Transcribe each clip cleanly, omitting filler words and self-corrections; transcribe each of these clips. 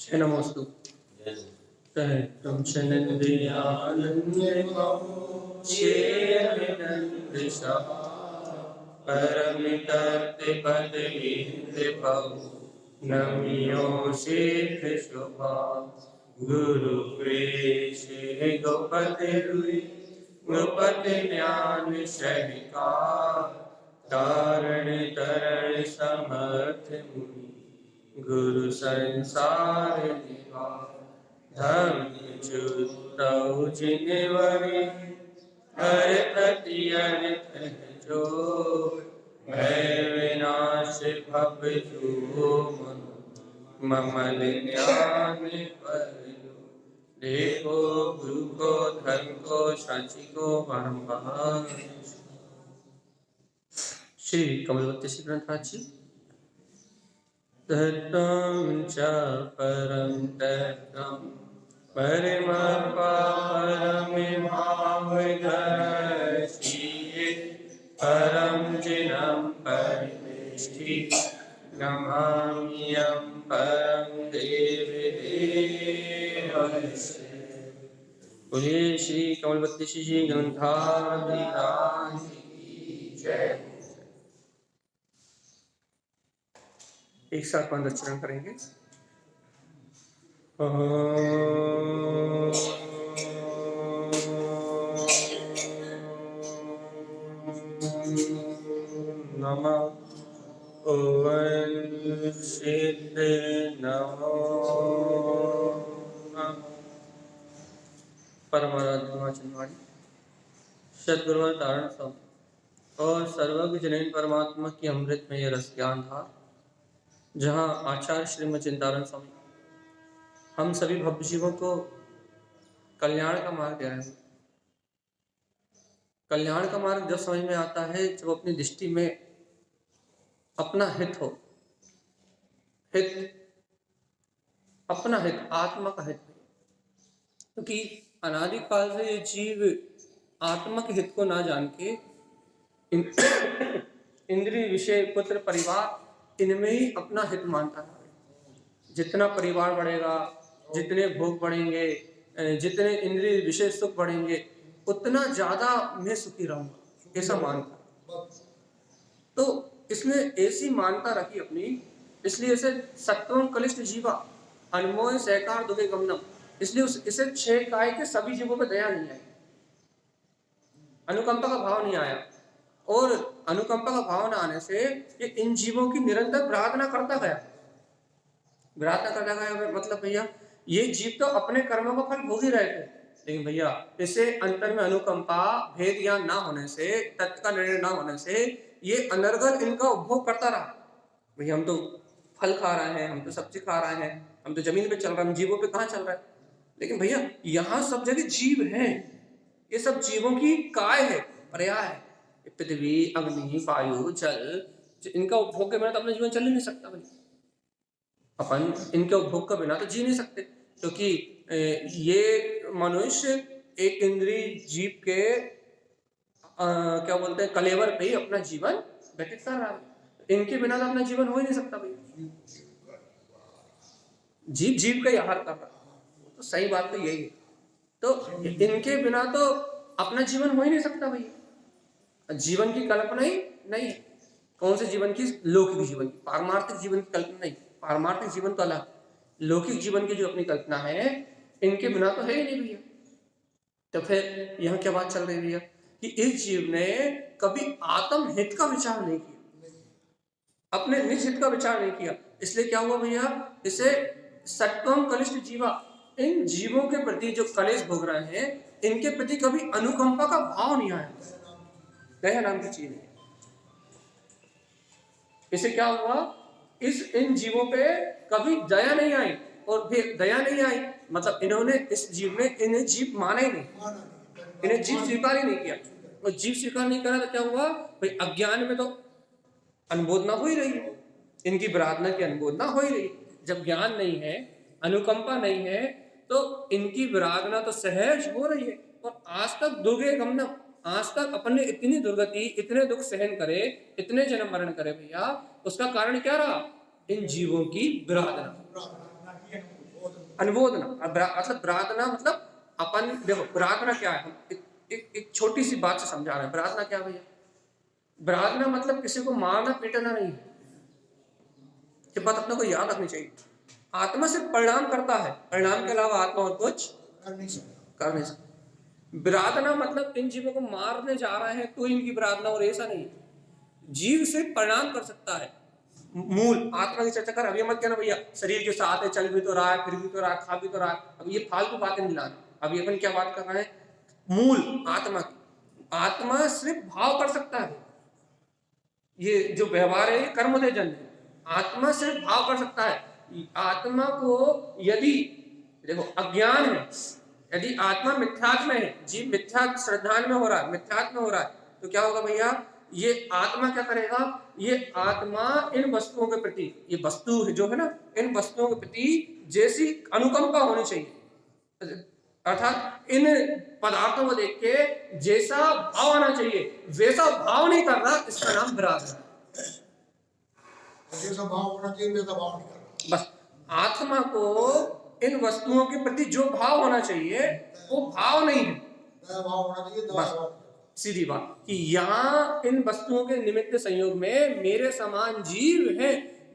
नमोस्तु। नमियो सिद्ध शुभा गुरु प्रेषे गोपति गोपति ज्ञान सहिका तारण तरण समर्थ मुनि गुरु संसार निवा धर्म चुतौ जिनवरी हर प्रति अनित जो भय विनाश भव जो ममल ज्ञान पर देखो गुरु को धर्म को साची को बारंबार। श्री कमलवती श्री ग्रंथाची तत्त्वं च परं तत्त्वं परमपरमिभावदर्शि परं जिनं परमेष्ठि नमाम्यहं परं देवदेवस्य। बोलिए श्री कमलवती श्री ग्रंथाधिराज की जय। एक साथ पंचरण करेंगे। नमः ओम सिद्ध नमो परमाराध्यवाणी सद्गुरु तारण स्वामी और सर्वज्ञ जनैन परमात्मा की अमृतमय रस ज्ञान धार, जहाँ आचार्य श्रीमद चिंतारण स्वामी हम सभी भक्त जीवों को कल्याण का मार्ग दे रहे हैं। कल्याण का मार्ग जब समझ में आता है जब अपनी दृष्टि में अपना हित हो, हित अपना हित आत्मा का हित, क्योंकि अनादिकाल से ये जीव आत्मा के हित को ना जान के इंद्रिय विषय पुत्र परिवार इनमें ही अपना हित मानता है। जितना परिवार बढ़ेगा, जितने भोग बढ़ेंगे, जितने इंद्रिय विषय सुख बढ़ेंगे, उतना ज्यादा मैं सुखी रहूंगा, ऐसा मानता। तो इसने ऐसी मानता रखी अपनी, इसलिए इसे सत्वं कलिष्ठ जीवा अनमोय सहकार दुगे गमनम, इसलिए इसे छह काय के सभी जीवों पर दया नहीं आई, अनुकंपा का भाव नहीं आया। और अनुकंपा का भाव न आने से ये इन जीवों की निरंतर प्रार्थना करता गया। मतलब भैया ये जीव तो अपने कर्मों का फल भोग ही रहे थे, लेकिन भैया इसे अंतर में अनुकंपा भेद ज्ञान ना होने से, तत्व का निर्णय ना होने से ये अनर्गल इनका उपभोग करता रहा। भैया हम तो फल खा रहे हैं, हम तो सब्जी खा रहे हैं, हम तो जमीन पे चल रहे हैं, हम जीवों पे कहाँ चल रहे हैं। लेकिन भैया यहाँ सब जगह जीव हैं, ये सब जीवों की काय है, पर्याय है। पृथ्वी अग्नि वायु जल, इनका उपभोग के बिना तो अपना जीवन चल ही नहीं सकता भाई। अपन इनके उपभोग के बिना तो जी नहीं सकते, क्योंकि ये मनुष्य एक इंद्रिय जीव के क्या बोलते हैं कलेवर पे ही अपना जीवन व्यतीत कर रहा है। इनके बिना तो अपना जीवन हो ही नहीं सकता भाई। जीव जीव का ही आहार कर रहा है, तो सही बात तो यही है। तो इनके बिना तो अपना जीवन हो ही नहीं सकता भाई। जीवन की कल्पना ही नहीं है। कौन से जीवन की? लौकिक जीवन की, पारमार्थिक जीवन की कल्पना नहीं। पारमार्थिक जीवन तो अलग, लौकिक जीवन की जो अपनी कल्पना है, इनके बिना तो है ही नहीं भैया। तो फिर यहाँ क्या बात चल रही भैया कि इस जीव ने कभी आत्म हित का विचार नहीं किया, अपने निज हित का विचार नहीं किया। इसलिए क्या हुआ भैया, इसे सत्वम कलिष्ठ जीवा, इन जीवों के प्रति जो कलेश भोग रहे हैं, इनके प्रति कभी अनुकंपा का भाव नहीं आया। दया नाम की चीज है। इसे क्या हुआ, इन जीवों पे कभी दया नहीं आई। और फिर दया नहीं आई मतलब इन्होंने, इस जीव ने इन्हें जीव माना ही नहीं, इन्हें जीव स्वीकार ही नहीं किया। और जीव स्वीकार नहीं करा तो क्या हुआ भाई, अज्ञान में तो अनुमोदना हो ही रही है, इनकी प्रार्थना की अनुमोदना हो ही रही। जब ज्ञान नहीं है, अनुकंपा नहीं है, तो इनकी प्रार्थना तो सहज हो रही है। और आज तक दुर्गे गमनम, आज तक अपने इतनी दुर्गति, इतने दुख सहन करे, इतने जन्म मरण करे भैया, उसका कारण क्या रहा? इन जीवों की प्रार्थना। अनुमोदना। मतलब प्रार्थना मतलब अपन देखो प्रार्थना क्या है, हम एक छोटी सी बात से समझा रहे हैं। प्रार्थना क्या भैया? प्रार्थना मतलब किसी को मारना पीटना नहीं है, ये बात अपने को याद रखनी चाहिए। आत्मा सिर्फ परिणाम करता है, परिणाम के अलावा आत्मा और कुछ कर नहीं सकता। प्रार्थना मतलब इन जीवों को मारने जा रहे हैं तो इनकी प्रार्थना, और ऐसा नहीं। जीव सिर्फ परिणाम कर सकता है। मूल आत्मा की चर्चा कर, अब ये मत कहना भैया शरीर के साथ है, चल भी तो रहा है, फिर भी तो रहा है, खा भी तो रहा है। अब ये फालतू बातें नहीं ला रहे। अब ये अपन क्या बात कर रहे हैं? मूल आत्मा की। आत्मा सिर्फ भाव कर सकता है। ये जो व्यवहार है ये कर्म से जन्म है। आत्मा सिर्फ भाव कर सकता है। आत्मा को यदि देखो अज्ञान है, यदि आत्मा मिथ्यात्व में है, जीव मिथ्या श्रद्धान में हो रहा है, मिथ्यात्व में हो रहा है, तो क्या होगा भैया? ये आत्मा क्या करेगा? ये आत्मा इन वस्तुओं के प्रति, ये वस्तु जो है ना, इन वस्तुओं के प्रति जैसी अनुकंपा होनी चाहिए, अर्थात इन पदार्थों को देख के जैसा भाव आना चाहिए वैसा भाव नहीं कर रहा, इसका नाम विराग है। जैसा भाव होना चाहिए वैसा भाव नहीं कर रहा। बस आत्मा को इन वस्तुओं के प्रति जो भाव होना चाहिए वो भाव नहीं है, भाव होना चाहिए। बस सीधी बात कि यहाँ इन वस्तुओं के निमित्त संयोग में मेरे समान जीव है,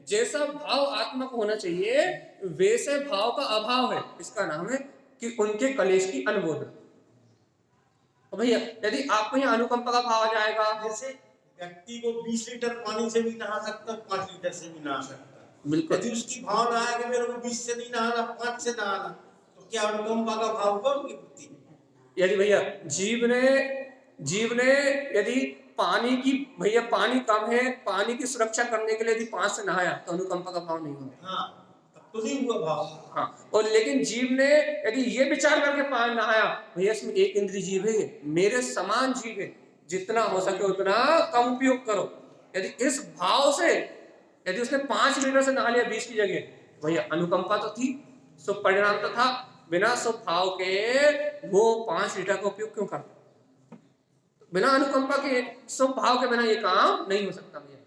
जैसा भाव आत्मा को होना चाहिए वैसे भाव का अभाव है, इसका नाम है कि उनके कलेश की अनुमोदन। तो भैया यदि आपको यहाँ अनुकंपा का भाव आ जाएगा, जैसे व्यक्ति को 20 लीटर पानी से भी नहा सकता, 5 लीटर से भी नहा सकता, बिल्कुल। यदि उसकी भावना है कि मेरे को 20 से नहीं नहाना, 5 से नहाना, तो क्या अनुकंपा का भाव होगा उनकी बुद्धि? यदि भैया जीव ने यदि पानी की, भैया पानी कम है, पानी की सुरक्षा करने के लिए यदि 5 से नहाया तो अनुकंपा का भाव नहीं होगा। हाँ, तब तो नहीं हुआ भाव। हाँ, और लेकिन जीव ने यदि ये विचार करके पानी नहाया, भैया इसमें एक इंद्रिय जीव है, मेरे समान जीव है, जितना हो सके उतना कम उपयोग करो। यदि इस भाव से यदि उसने 5 लीटर से नहा लिया 20 की जगह, भैया अनुकंपा तो थी, सो परिणाम तो था। बिना स्वभाव के वो 5 लीटर का उपयोग क्यों करता? बिना अनुकंपा के, स्वभाव के बिना ये काम नहीं हो सकता भैया।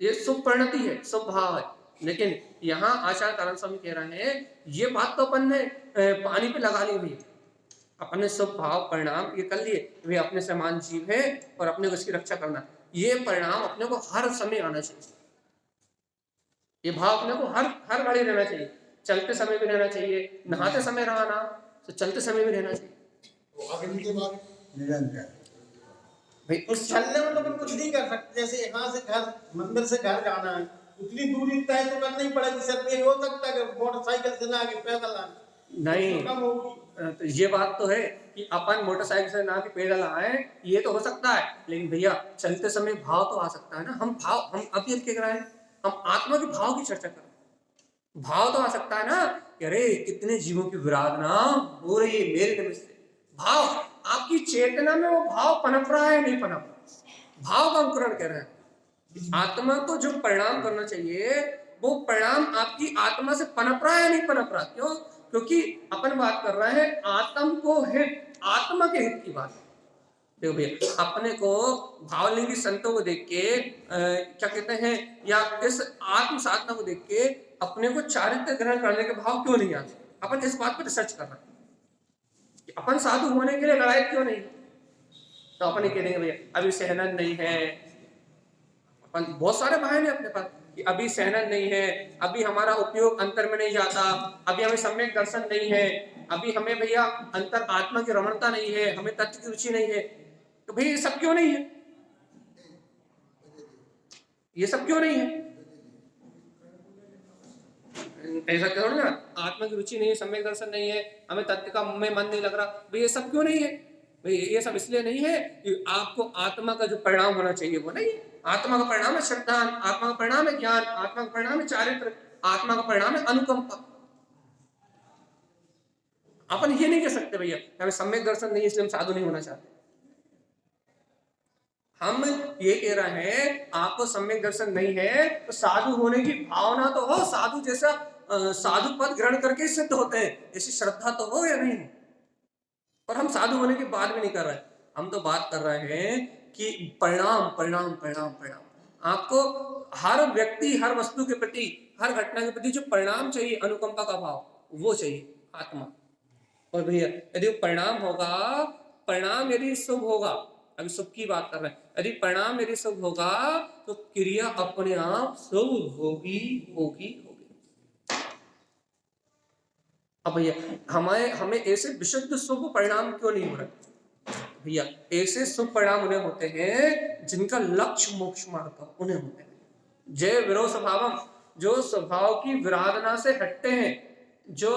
ये सुपरिणति है, स्वभाव है। लेकिन यहाँ आचार्य तारण स्वामी कह रहे हैं ये बात तो अपन ने पानी पे लगा ली भैया, अपन ने स्वभाव परिणाम ये कर लिए, वे अपने समान जीव है और अपने को इसकी रक्षा करना। ये परिणाम अपने को हर समय आना चाहिए, ये भाव अपने को हर घड़ी रहना चाहिए। चलते समय भी रहना चाहिए, नहाते समय रहना, तो चलते समय भी रहना चाहिए। अग्नि के बाद निरंतर भाई उस चलने में तो कुछ नहीं कर सकते। जैसे यहाँ से घर, मंदिर से घर जाना है, उतनी दूरी तय तो करना ही पड़ेगी। सर पे हो सकता है कि मोटरसाइकिल से ना आगे पैदल आए, नहीं तो ये बात तो है कि अपन मोटरसाइकिल से ना के पैदल आए, ये तो हो सकता है, लेकिन भैया चलते समय भाव तो आ सकता है ना। हम अभी कह रहे हैं, हम आत्मा के भाव की चर्चा कर, भाव तो आ सकता है ना कि अरे कितने जीवों की विराधना हो रही है मेरे निमित्त से। भाव आपकी चेतना में वो भाव पनप रहा है, नहीं पनप रहा, भाव का अंकुरण कह रहे हैं। आत्मा को जो परिणाम करना चाहिए वो परिणाम आपकी आत्मा से पनप रहा है, नहीं पनप रहा। क्यों? क्योंकि अपन बात कर रहे हैं आत्म को हित, आत्मा के हित की बात। देखो भैया अपने को भावलिंगी संतों को देख के क्या कहते हैं, या इस आत्म साधना को देख के अपने को चारित्र्य ग्रहण करने के भाव क्यों नहीं आते? अपन इस बात पर रिसर्च कर रहे हैं कि अपन साधु होने के लिए लड़ाई क्यों नहीं। तो अपन ये कह देंगे भैया अभी सहनन नहीं है, अपन बहुत सारे बहाने अपने पास कि अभी सहनन नहीं है, अभी हमारा उपयोग अंतर में नहीं जाता, अभी हमें सम्यक दर्शन नहीं है, अभी हमें भैया अंतर आत्मा की रमणता नहीं है, हमें तत्व की रुचि नहीं है। तो भैया ये सब क्यों नहीं है? ये सब क्यों नहीं है? ऐसा करो ना, आत्मा की रुचि नहीं है, सम्यक दर्शन नहीं है, हमें तत्व का में मन नहीं लग रहा, भाई ये सब क्यों नहीं है? भाई ये सब इसलिए नहीं है कि आपको आत्मा का जो परिणाम होना चाहिए वो नहीं है। आत्मा का परिणाम है श्रद्धा, आत्मा का परिणाम है ज्ञान, आत्मा का परिणाम है चारित्र, आत्मा का परिणाम है अनुकंपा। अपन ये नहीं कह सकते भैया हमें सम्यक दर्शन नहीं है इसलिए हम साधु नहीं होना चाहते। हम ये कह रहे हैं आपको सम्यक दर्शन नहीं है तो साधु होने की भावना तो हो, साधु जैसा साधु पद ग्रहण करके सिद्ध होते हैं, ऐसी श्रद्धा तो हो या नहीं। पर हम साधु होने की बात भी नहीं कर रहे, हम तो बात कर रहे हैं कि परिणाम परिणाम परिणाम परिणाम। आपको हर व्यक्ति, हर वस्तु के प्रति, हर घटना के प्रति जो परिणाम चाहिए, अनुकंपा का भाव, वो चाहिए आत्मा। और भैया यदि परिणाम होगा, परिणाम यदि शुभ होगा, अभी शुभ की बात कर रहे हैं, यदि परिणाम यदि शुभ होगा तो क्रिया अपने आप शुभ होगी होगी होगी। अब भैया हमें हमें ऐसे विशुद्ध शुभ परिणाम क्यों नहीं हो रहे? भैया ऐसे शुभ परिणाम उन्हें होते हैं जिनका लक्ष्य मोक्ष मार्ग का, उन्हें होते हैं। जय विरोध स्वभावम, जो स्वभाव की विराधना से हटते हैं, जो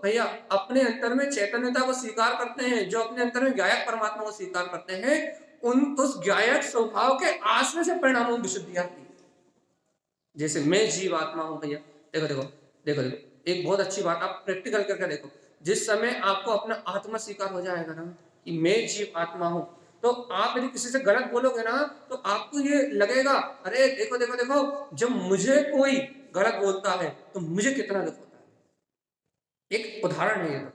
भैया अपने अंतर में चैतन्यता को स्वीकार करते हैं, जो अपने अंतर में गायक परमात्मा को स्वीकार करते हैं, उस गायक स्वभाव के आश्रय से परिणामों में विशुद्धि आती है। जैसे मैं जीव आत्मा हूं भैया, देखो देखो देखो देखो, एक बहुत अच्छी बात आप प्रैक्टिकल करके देखो। जिस समय आपको अपना आत्मा स्वीकार हो जाएगा ना कि मैं जीव आत्मा हूं, तो आप यदि किसी से गलत बोलोगे ना तो आपको ये लगेगा, अरे देखो देखो देखो, जब मुझे कोई गलत बोलता है तो मुझे कितना दुख होता है। एक उदाहरण है ये तो,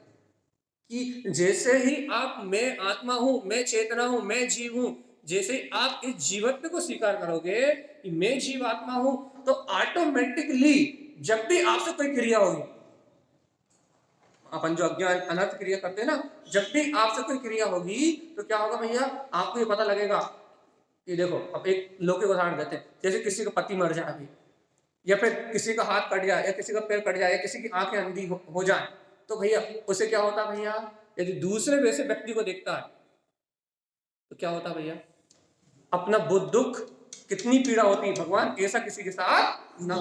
कि जैसे ही आप मैं आत्मा हूं, मैं चेतना हूं, मैं जीव हूं, जैसे ही आप इस जीवत्व को स्वीकार करोगे कि मैं जीव आत्मा हूं, तो ऑटोमेटिकली जब भी आपसे कोई क्रिया होगी, अपन जो अज्ञान अनर्थ क्रिया करते हैं ना, जब भी आपसे कोई क्रिया होगी तो क्या होगा भैया, आपको ये पता लगेगा कि देखो, अब एक लौकिक उदाहरण देते हैं, जैसे किसी का पति मर जाए अभी, या फिर किसी का हाथ कट जाए, या किसी का पैर कट जाए, या किसी की आंखें अंधी हो जाए, तो भैया उसे क्या होता है भैया, यदि दूसरे वैसे व्यक्ति को देखता है तो क्या होता है भैया, अपना बुद्ध दुख, कितनी पीड़ा होती है, भगवान ऐसा किसी के साथ ना,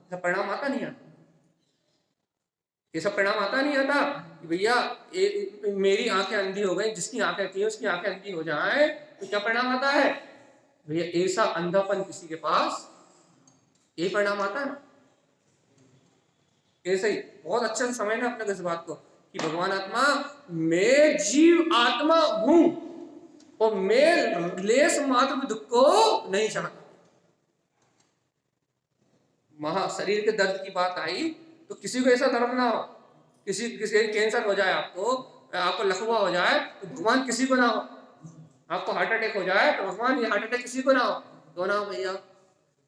ऐसा परिणाम आता नहीं आता, ये सब परिणाम आता नहीं आता कि भैया मेरी आंखें अंधी हो गई, जिसकी आंखें थी उसकी आंखें अंधी हो जाए तो क्या परिणाम आता है भैया, ऐसा अंधापन किसी के पास, ये परिणाम आता है। ऐसे ही बहुत अच्छे से समझना अपने इस बात को कि भगवान आत्मा, मैं जीव आत्मा हूं और मैं लेस मात्र भी दुख को नहीं चाहता। महा शरीर के दर्द की बात आई तो किसी को ऐसा दर्द ना हो, किसी कैंसर हो जाए, आपको लकवा हो जाए तो भगवान किसी को ना हो, आपको हार्ट अटैक हो जाए तो भगवान ये हार्ट अटैक किसी को ना हो, तो ना हो भैया।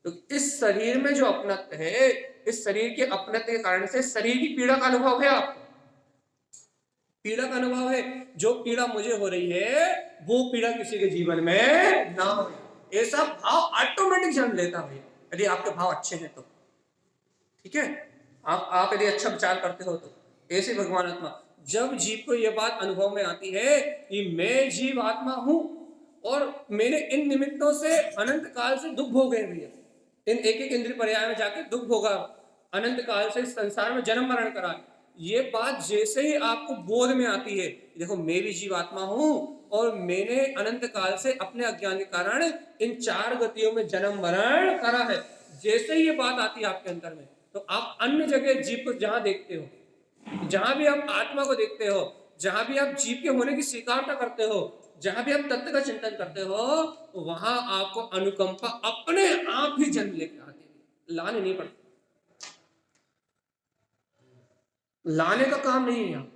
तो इस शरीर में जो अपनत्व है, इस शरीर के अपनत्व के कारण से शरीर की पीड़ा का अनुभव है, आपको पीड़ा का अनुभव है, जो पीड़ा मुझे हो रही है वो पीड़ा किसी के जीवन में ना हो, ऐसा भाव ऑटोमेटिक जन्म लेता है यदि आपके भाव अच्छे हैं तो, ठीक है। आप यदि अच्छा विचार करते हो तो ऐसे भगवान आत्मा, जब जीव को यह बात अनुभव में आती है कि मैं जीव आत्मा हूं और मैंने इन निमित्तों से अनंत काल से दुख भोगे भैया, इन एक एक इंद्रिय पर्याय में जाके दुख भोगा, अनंत काल से इस संसार में जन्म मरण करा, ये बात जैसे ही आपको बोध में आती है, देखो मैं भी जीव आत्मा हूं और मैंने अनंत काल से अपने अज्ञान के कारण इन चार गतियों में जन्म मरण करा है, जैसे ही ये बात आती है आपके अंतर में, तो आप अन्य जगह जीव को जहां देखते हो, जहां भी आप आत्मा को देखते हो, जहां भी आप जीव के होने की स्वीकारता करते हो, जहां भी आप तत्व का चिंतन करते हो, वहां आपको अनुकंपा अपने आप ही जन्म लेकर आती है, लाने नहीं पड़ती, लाने का काम नहीं है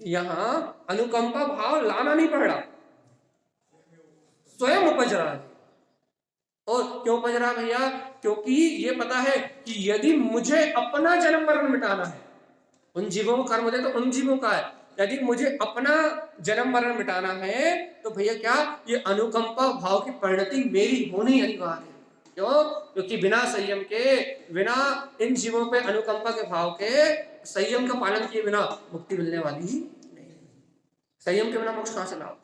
यहां अनुकंपा भाव लाना नहीं पड़ रहा, स्वयं उपज रहा है। और क्यों उपज रहा भैया, क्योंकि ये पता है कि यदि मुझे अपना जन्म मरण मिटाना है, उन जीवों को कर्म दे तो उन जीवों का है, यदि मुझे अपना जन्म मरण मिटाना है तो भैया क्या, ये अनुकंपा भाव की परिणति मेरी होनी अनिवार्य है। क्यों, क्योंकि बिना संयम के, बिना इन जीवों पे अनुकंपा के भाव के, संयम का पालन किए बिना मुक्ति मिलने वाली ही नहीं, संयम के बिना मोक्ष कहां से लाओ।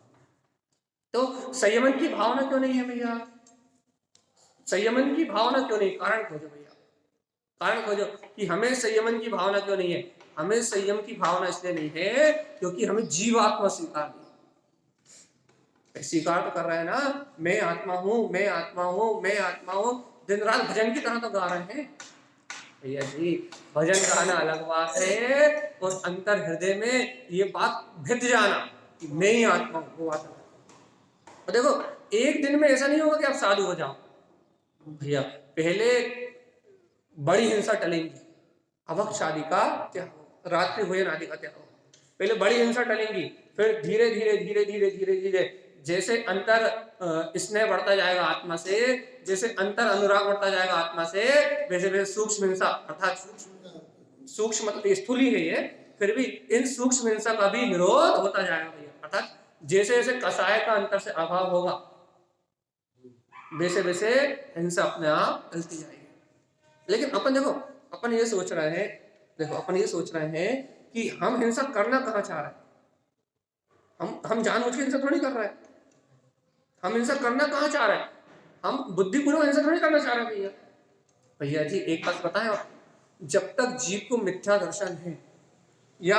तो संयमन की भावना क्यों नहीं है भैया, संयमन की भावना क्यों नहीं, कारण खोजो भैया, कारण खोजो कि हमें संयमन की भावना क्यों नहीं है। हमें संयम की भावना इसलिए नहीं है क्योंकि हमें जीवात्मा स्वीकार नहीं, स्वीकार तो कर रहे हैं ना, मैं आत्मा हूं, मैं आत्मा हूं, मैं आत्मा हूं, दिन रात भजन की तरह तो गा रहे हैं भैया जी। भजन गाना अलग बात है और अंतर हृदय में ये बात भिद जाना कि मैं ही आत्मा हूं, वो बात है। और देखो एक दिन में ऐसा नहीं होगा कि आप साधु हो जाओ भैया, पहले बड़ी हिंसा टलेंगी, अभक्त शादी का त्याग, रात्रि भोजन आदि का त्याग, पहले बड़ी हिंसा टलेंगी, फिर धीरे धीरे धीरे धीरे धीरे धीरे जैसे अंतर स्नेह बढ़ता जाएगा आत्मा से, जैसे अंतर अनुराग बढ़ता जाएगा आत्मा से, वैसे वैसे सूक्ष्म हिंसा अर्थात सूक्ष्म मतलब स्थूल ही है ये, फिर भी इन सूक्ष्म हिंसा का भी निरोध होता जाएगा भैया। अर्थात जैसे जैसे कसाय का अंतर से अभाव होगा, वैसे वैसे हिंसा अपने आप चलती जाएगी। लेकिन अपन देखो, अपन ये सोच रहे हैं, देखो अपन ये सोच रहे हैं कि हम हिंसा करना कहाँ चाह रहे हैं। हम जानबूझ के हिंसा थोड़ी कर रहे हैं। हम हिंसा करना कहाँ चाह रहे हैं, हम बुद्धिपूर्वक हिंसा थोड़ी करना चाह रहे हैं भैया। भैया जी एक बात बताएं आप, जब तक जीव को मिथ्या दर्शन है या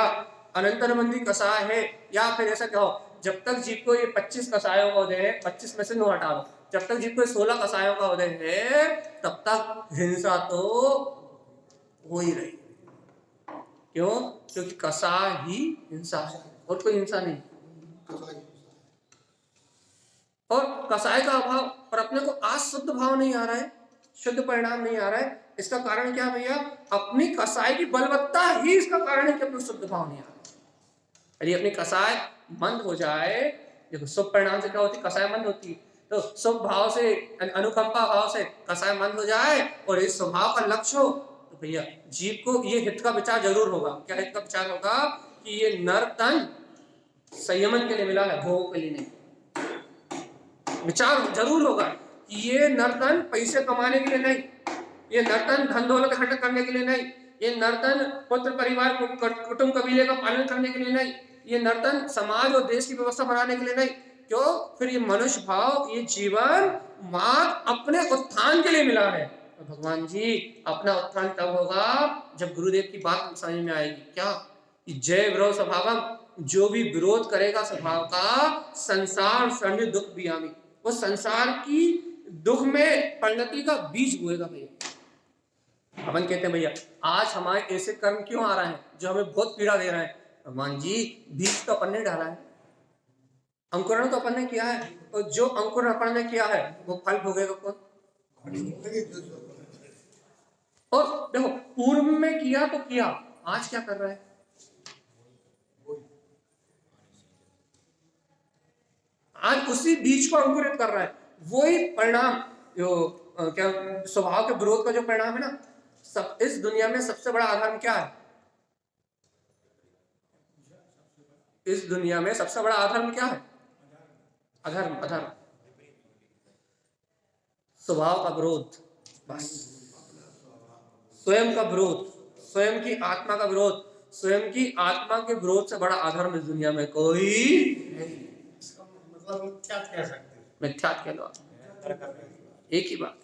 अनंतरमंदी कसाय है, या फिर ऐसा कहो जब तक जीव को ये 25 कसायों का उदय है, 25 में से 9 हटा दो, जब तक जीव को 16 कसायों का उदय है तब तक हिंसा तो हो ही रही। क्यों? क्योंकि कसाय ही हिंसा है और कोई हिंसा नहीं। और कसाय का अभाव पर अपने को आज शुद्ध भाव नहीं आ रहा है, शुद्ध परिणाम नहीं आ रहा है। इसका कारण क्या भैया? अपनी कसाय की बलवत्ता ही इसका कारण है कि अपना शुद्ध भाव नहीं आ रहा। यदि अपनी कसाय मंद हो जाए, देखो शुभ परिणाम से क्या होती है, कसाय मंद होती है। तो शुभ भाव से, अनुकंपा भाव से कसाय मंद हो जाए और इस स्वभाव का लक्ष्य हो, तो भैया जीव को ये हित का विचार जरूर होगा। क्या हित का विचार होगा? कि ये नर तन संयमन के लिए मिला है, भोग के लिए नहीं। विचार जरूर होगा कि ये नर्तन पैसे कमाने के लिए नहीं, ये नर्तन धन दौलत इकट्ठा करने के लिए नहीं, ये नर्तन पुत्र परिवार कुटुंब कबीले का पालन करने के लिए नहीं, ये नर्तन समाज और देश की व्यवस्था बनाने के लिए नहीं। क्यों? फिर ये मनुष्य भाव, ये जीवन मात्र अपने उत्थान के लिए मिला है। तो भगवान जी अपना उत्थान तब होगा जब गुरुदेव की बात समझ में आएगी। क्या? जय विरोध स्वभावम, जो भी विरोध करेगा स्वभाव का, संसार सर्व दुख बियामी, वो संसार की दुख में परिणति का बीज बोएगा भैया। अपन कहते हैं भैया आज हमारे ऐसे कर्म क्यों आ रहे हैं जो हमें बहुत पीड़ा दे रहे हैं। भगवान जी बीज तो अपन ने डाला है, अंकुरण तो अपन ने किया है, और जो अंकुरण अपन ने किया है वो फल भोगेगा कौन? और देखो पूर्व में किया तो किया, आज क्या कर रहा है? आज उसी बीज को अंकुरित कर रहा है। वही परिणाम जो क्या स्वभाव के विरोध का जो परिणाम है ना, सब इस दुनिया में सबसे बड़ा अधर्म क्या है? इस दुनिया में सबसे बड़ा अधर्म क्या है? अधर्म, अधर्म, स्वभाव का विरोध, बस स्वयं का विरोध, स्वयं की आत्मा का विरोध। स्वयं की आत्मा के विरोध से बड़ा अधर्म इस दुनिया में कोई नहीं। मतलब मिथ्यात कह सकते हैं, मिथ्यात कह लो, एक ही बात।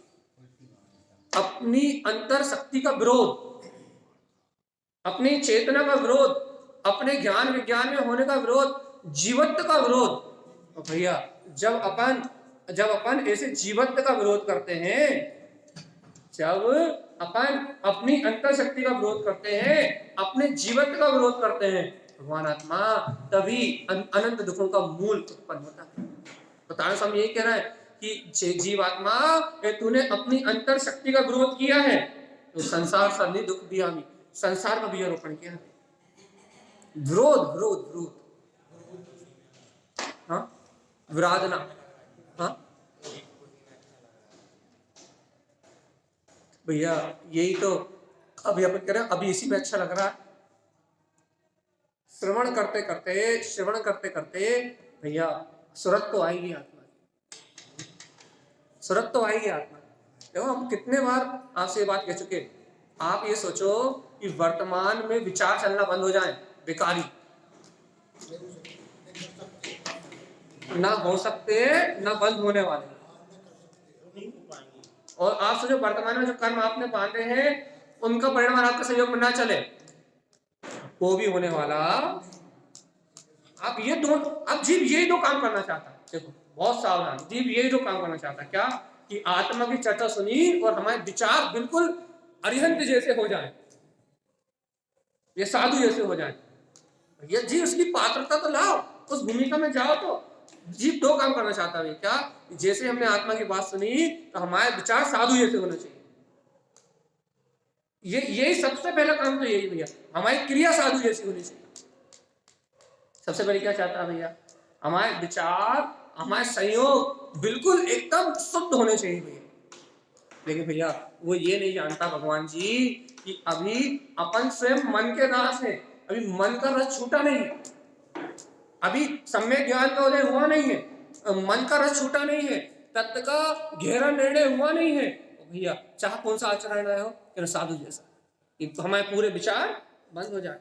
अपनी अंतर शक्ति का विरोध, अपनी चेतना का विरोध, अपने ज्ञान विज्ञान में होने का विरोध, जीवत्व का विरोध। तो भैया जब अपन ऐसे जीवत्व का विरोध करते हैं, जब अपन अपनी अंतर शक्ति का विरोध करते हैं, अपने जीवत्व का विरोध करते हैं, भगवान आत्मा तभी अनंत दुखों का मूल उत्पन्न होता है। तो तारण स्वामी यही कह रहा है कि जीवात्मा तूने अपनी अंतर शक्ति का विरोध किया है तो संसार सर्व दुख बियामी, संसार का बीजारोपण किया है। विरोध, विरोध, विरोध, हाँ, विराधना, हाँ भैया यही तो अभी अपन कह रहे हैं। अभी इसी में अच्छा लग रहा है, श्रवण करते करते भैया सुरत तो आएगी आत्मा, सुरत तो आएगी आत्मा। देखो हम कितने बार आपसे ये बात कह चुके। आप ये सोचो कि वर्तमान में विचार चलना बंद हो जाए, बेकारी ना हो सकते ना बंद होने वाले। और आप सोचो वर्तमान में जो कर्म आपने बांधे हैं उनका परिणाम आपके सहयोग में ना चले, वो भी होने वाला। आप ये दो, अब जीव यही दो काम करना चाहता है। देखो बहुत सावधान, जीव यही दो काम करना चाहता है। क्या? कि आत्मा की चर्चा सुनी और हमारे विचार बिल्कुल अरिहंत जैसे हो जाए, ये साधु जैसे हो जाए। ये जीव उसकी पात्रता तो लाओ, उस भूमिका में जाओ। तो जीव दो काम करना चाहता है। क्या? जैसे हमने आत्मा की बात सुनी तो हमारे विचार साधु जैसे होने चाहिए। यही सबसे पहला काम तो यही भैया, हमारी क्रिया साधु जैसी होनी चाहिए। सबसे पहले क्या चाहता है भैया? हमारे विचार, हमारे संयोग बिल्कुल एकदम शुद्ध होने चाहिए भैया। लेकिन भैया वो ये नहीं जानता भगवान जी कि अभी अपन स्वयं मन के दास है, अभी मन का रस छूटा नहीं है, अभी सम्यक ज्ञान का उदय हुआ नहीं है, मन का रस छूटा नहीं है, तत्व का गहरा निर्णय हुआ नहीं है, तो भैया चाह कौन सा आचरण रहे हो कि साधु जैसा, कि हमारे पूरे विचार बंद हो जाए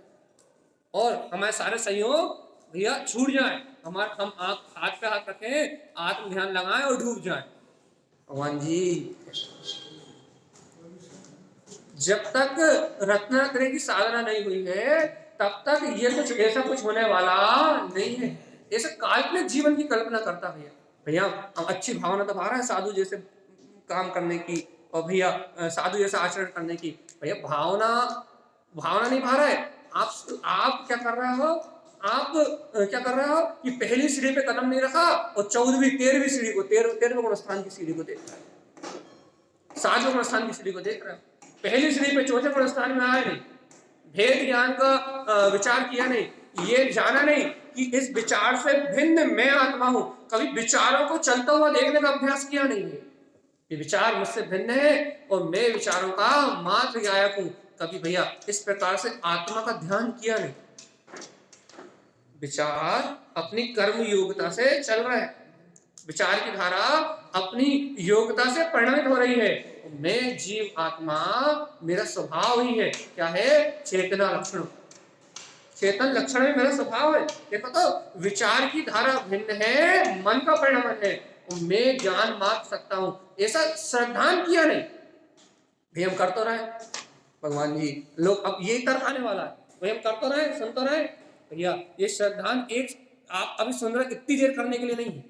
और हमारे सारे संयोग भैया छूट जाए, हम हाथ पे हाथ रखें, आत्म ध्यान लगाएं और डूब जाए। भगवान जी जब तक रत्नात्रय की साधना नहीं हुई है तब तक ये कुछ ऐसा कुछ होने वाला नहीं है। ऐसे काल्पनिक जीवन की कल्पना करता भैया, भैया अच्छी भावना तो आ रहा है साधु जैसे काम करने की और भैया साधु जैसा आचरण करने की, भैया भावना नहीं भा रहा है। आप क्या कर रहे हो, आप क्या कर रहे हो कि पहली सीढ़ी पे कदम नहीं रखा और 14वीं 13वीं सीढ़ी को 13वें गुणस्थान की सीढ़ी को देख रहे हो, 7वें गुणस्थान की सीढ़ी को देख रहे हो, पहली सीढ़ी पे 4थे गुणस्थान में आए नहीं, भेद ज्ञान का विचार किया नहीं, ये जाना नहीं कि इस विचार से भिन्न मैं आत्मा हूं, कभी विचारों को चलता हुआ देखने का अभ्यास किया नहीं है, ये विचार मुझसे भिन्न है और मैं विचारों का मात्र गायक हूं, कभी भैया इस प्रकार से आत्मा का ध्यान किया नहीं। विचार अपनी कर्म योग्यता से चल रहा है, विचार की धारा अपनी योग्यता से परिणमित हो रही है, मैं जीव आत्मा मेरा स्वभाव ही है, क्या है, चेतना लक्षण, चेतन लक्षण में मेरा स्वभाव है। देखो तो विचार की धारा भिन्न है, मन का परिणाम है, मैं ज्ञान माप सकता हूं, ऐसा श्रद्धान किया नहीं, भाई हम कर तो रहे भगवान जी, लोग अब यही तर्क आने वाला है, भाई हम कर तो रहे सुन तो रहे भैया, ये श्रद्धान एक आप अभी सुन रहे कितनी देर करने के लिए नहीं है,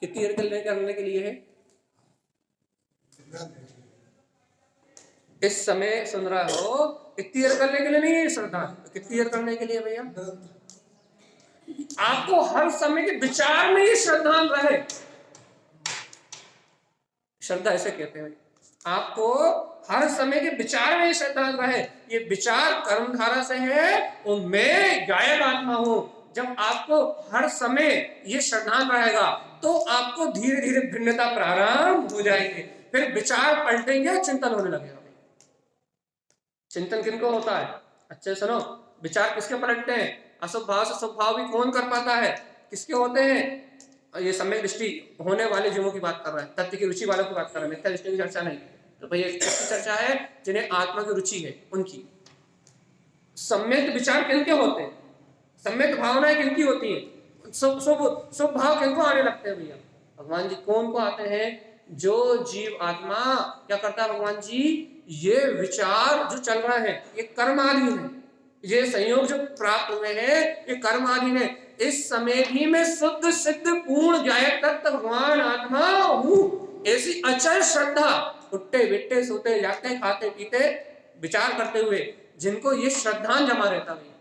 कितनी देर करने के लिए है, इस समय सुन रहा हो, कितनी देर करने के लिए नहीं है श्रद्धा, कितनी देर करने के लिए भैया, आपको हर समय के विचार में ही श्रद्धान रहे, श्रद्धा ऐसे कहते हैं, आपको हर समय के विचार में ही श्रद्धान रहे, ये विचार कर्मधारा से है और मैं गायक आत्मा हूं। जब आपको हर समय ये श्रद्धान रहेगा तो आपको धीरे धीरे भिन्नता प्रारंभ हो जाएगी, फिर विचार पलटेंगे, चिंतन होने लगेगा। चिंतन किनको होता है, अच्छे सुनो, विचार किसके पलटते हैं, अशुभ भाव से शुभ भाव भी कौन कर पाता है, किसके होते हैं, ये सम्यक दृष्टि होने वाले जीवों की बात कर रहे हैं, तत्व की रुचि वालों की बात कर रहे हैं, मिथ्या दृष्टि की चर्चा नहीं, तो भैया किसकी चर्चा है, जिन्हें आत्मा की रुचि है उनकी। सम्यक विचार किनके होते हैं, सम्यक भावनाएं किनकी होती है, शुभ भाव किनको आने लगते हैं भैया, भगवान जी कौन को आते हैं, जो जीव आत्मा क्या करता है भगवान जी, ये विचार जो चल रहा है ये कर्माधीन है, ये संयोग जो प्राप्त हुए हैं ये कर्माधीन है, इस समय भी मैं शुद्ध सिद्ध पूर्ण गायक तत्व भगवान आत्मा हूं, ऐसी अचल श्रद्धा, उठते बैठते सोते जागते खाते पीते विचार करते हुए जिनको ये श्रद्धान जमा रहता है।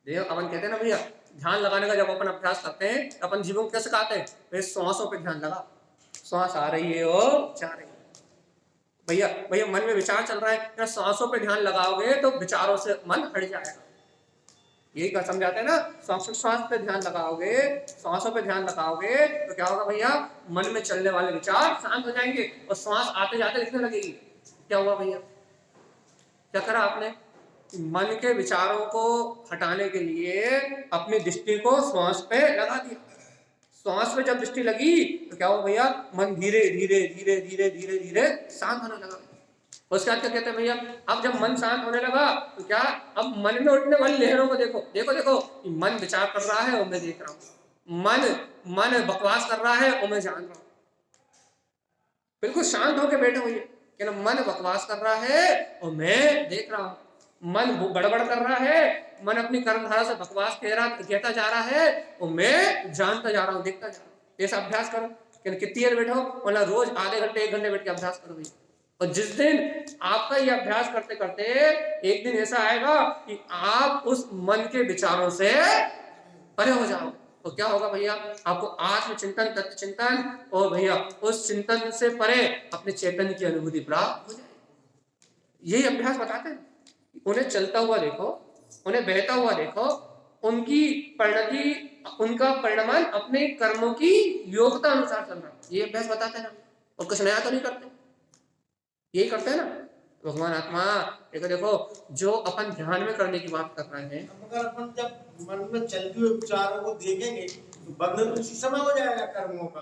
देखो अपन कहते हैं ना भैया, ध्यान लगाने का जब अपन अभ्यास करते हैं तो अपन जीवों को कैसे कहते हैं, भाई श्वासों पे ध्यान लगा, श्वास आ रही है और जा रही है, भैया भैया मन में विचार चल रहा है, श्वासों पे ध्यान लगाओगे तो विचारों से मन हट जाएगा, यही का समझाते हैं ना, श्वास पे ध्यान लगाओगे, श्वासों पे ध्यान लगाओगे तो क्या होगा भैया, मन में चलने वाले विचार शांत हो जाएंगे और श्वास आते जाते दिखने लगेगी। क्या हुआ भैया, क्या करा आपने, मन के विचारों को हटाने के लिए अपनी दृष्टि को श्वास पे लगा दिया, श्वास पे जब दृष्टि लगी तो क्या हुआ भैया, मन धीरे धीरे धीरे धीरे धीरे धीरे शांत होने लगा। उसके बाद क्या कहते हैं भैया, अब जब मन शांत होने लगा तो क्या, अब मन में उठने वाली लहरों को देखो, देखो देखो मन विचार कर रहा है और मैं देख रहा हूं, मन बकवास कर रहा है और मैं जान रहा हूं, बिल्कुल शांत होकर बैठे हुए कि ना, मन बकवास कर रहा है और मैं देख रहा हूं, मन बड़बड़ कर रहा है, मन अपनी कर्मधारा से बकवास कहता जा रहा है और मैं जानता जा रहा हूं, देखता जा रहा हूं। ऐसा अभ्यास करो, कितनी देर बैठो, मतलब रोज आधे घंटे 1 घंटे बैठ के अभ्यास करो भैया, और जिस दिन आपका ये अभ्यास करते करते एक दिन ऐसा आएगा कि आप उस मन के विचारों से परे हो जाओ, तो क्या होगा भैया, आपको आत्मचिंतन, तत्व चिंतन और भैया उस चिंतन से परे अपने चैतन्य की अनुभूति प्राप्त हो जाए। यही अभ्यास बताते हैं, उन्हें चलता हुआ देखो, उन्हें बहता हुआ देखो, उनकी परिणति, उनका परिणमन अपने कर्मों की योग्यता अनुसार चल रहा है, ये अभ्यास बताते हैं ना, और कुछ नया तो नहीं करते, यही करते हैं ना, भगवान आत्मा देखो देखो, जो अपन ध्यान में करने की बात कर रहे हैं, अब अगर अपन जब मन में चलते हुए विचारों को देखेंगे तो बंधन उसी समय हो जाएगा कर्मों का।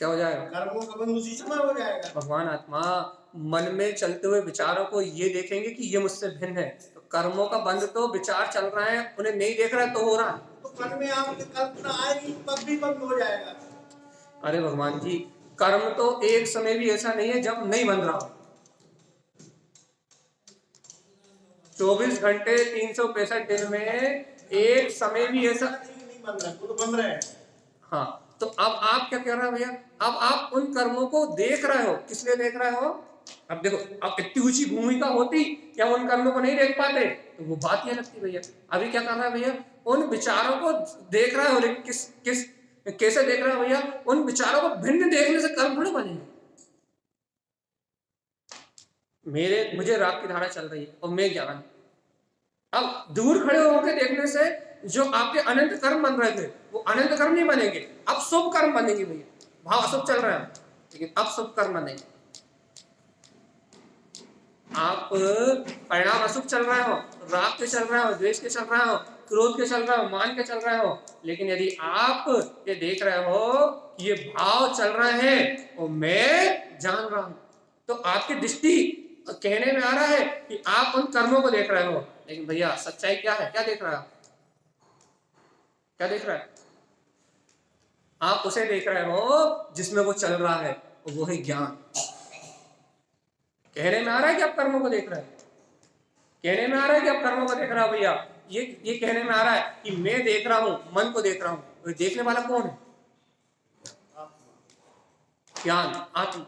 क्या हो जाएगा? कर्मों का बंध उसी समय हो जाएगा। भगवान आत्मा मन में चलते हुए विचारों को ये देखेंगे कि ये मुझसे भिन्न है, तो कर्मों का बंध तो विचार चल रहा है, उन्हें नहीं देख रहा है तो हो रहा है। तो मन में आपकी कल्पना आएगी तब भी बंद हो जाएगा। अरे भगवान जी, कर्म तो एक समय भी ऐसा नहीं है जब नहीं बन रहा हो। 24 घंटे 365 दिन में एक समय भी ऐसा नहीं बन रहा, वो तो बन रहा है। हाँ, तो अब आप क्या कह रहे हो भैया? अब आप उन कर्मों को देख रहे हो, किस लिए देख रहे हो? अब देखो, अब इतनी ऊंची भूमिका होती क्या उन कर्मों को नहीं देख पाते, तो वो बात ये लगती भैया। अभी क्या कर रहा है भैया? उन विचारों को देख रहा है, और किस किस कैसे देख रहा है भैया? उन विचारों को भिन्न देखने से कर्म थोड़े बनेंगे। मुझे राग की धारा चल रही है और मैं ज्ञान, अब दूर खड़े होकर देखने से जो आपके अनंत कर्म बन रहे थे वो अनंत कर्म नहीं बनेंगे, अब शुभ कर्म बनेंगे भैया। भाव अशुभ चल रहा है लेकिन अब शुभ कर्म बनेंगे। आप परिणाम अशुभ चल रहे हो, राग के चल रहे हो, द्वेष के चल रहे हो, क्रोध के चल रहे हो, मान के चल रहे हो, लेकिन यदि आप ये देख रहे हो कि ये भाव चल रहे हैं और मैं जान रहा हूं, तो आपकी दृष्टि कहने में आ रहा है कि आप उन कर्मों को देख रहे हो, लेकिन भैया सच्चाई क्या है? क्या देख रहा है? क्या देख रहा है? आप उसे देख रहे हो जिसमें वो चल रहा है, और वो है ज्ञान। कहने में आ रहा है कि आप कर्मों को देख रहे हैं, कहने में आ रहा है कि आप कर्मों को देख रहा हो भैया, ये कहने में आ रहा है कि मैं देख रहा हूं, मन को देख रहा हूं। तो देखने वाला कौन है? ज्ञान, आत्मा।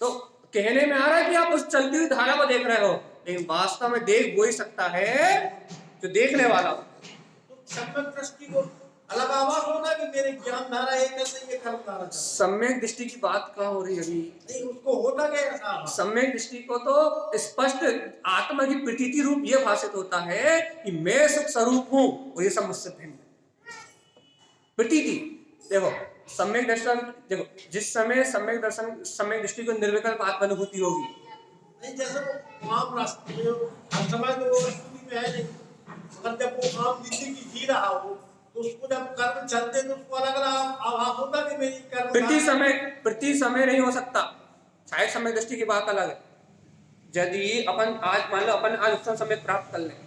तो कहने में आ रहा है कि आप उस चलती हुई धारा को देख रहे हो, लेकिन वास्तव में देख वो ही सकता है जो देखने वाला हो। तो सम्यक दृष्टि को अलग आवाज होगा कि मेरे ज्ञान धारा है कैसे ये कर्म धारा। सम्यक दृष्टि की बात कहाँ हो रही है अभी? नहीं, उसको होता क्या? सम्यक दृष्टि को तो स्पष्ट आत्मा की प्रतीति रूप ये भाषित होता है कि मैं सुख स्वरूप हूं और ये सब मुझसे भिन्न है। प्रतीति देखो, सम्यक दर्शन देखो, जिस समय सम्यक दर्शन सम्यक दृष्टि को निर्विकल्प आत्मानुभूति होगी। नहीं, जैसे वो आम रास्ते में हर समय तो वो स्थिति में है नहीं, मगर जब वो आम जिंदगी जी रहा हो तो उसको जब कर्म चलते तो उसको अलग आभास होता कि मेरी कर्म प्रति समय नहीं हो सकता। शायद समय दृष्टि की बात अलग है। यदि अपन आज मान लो अपन आज उत्सव समय प्राप्त कर लें,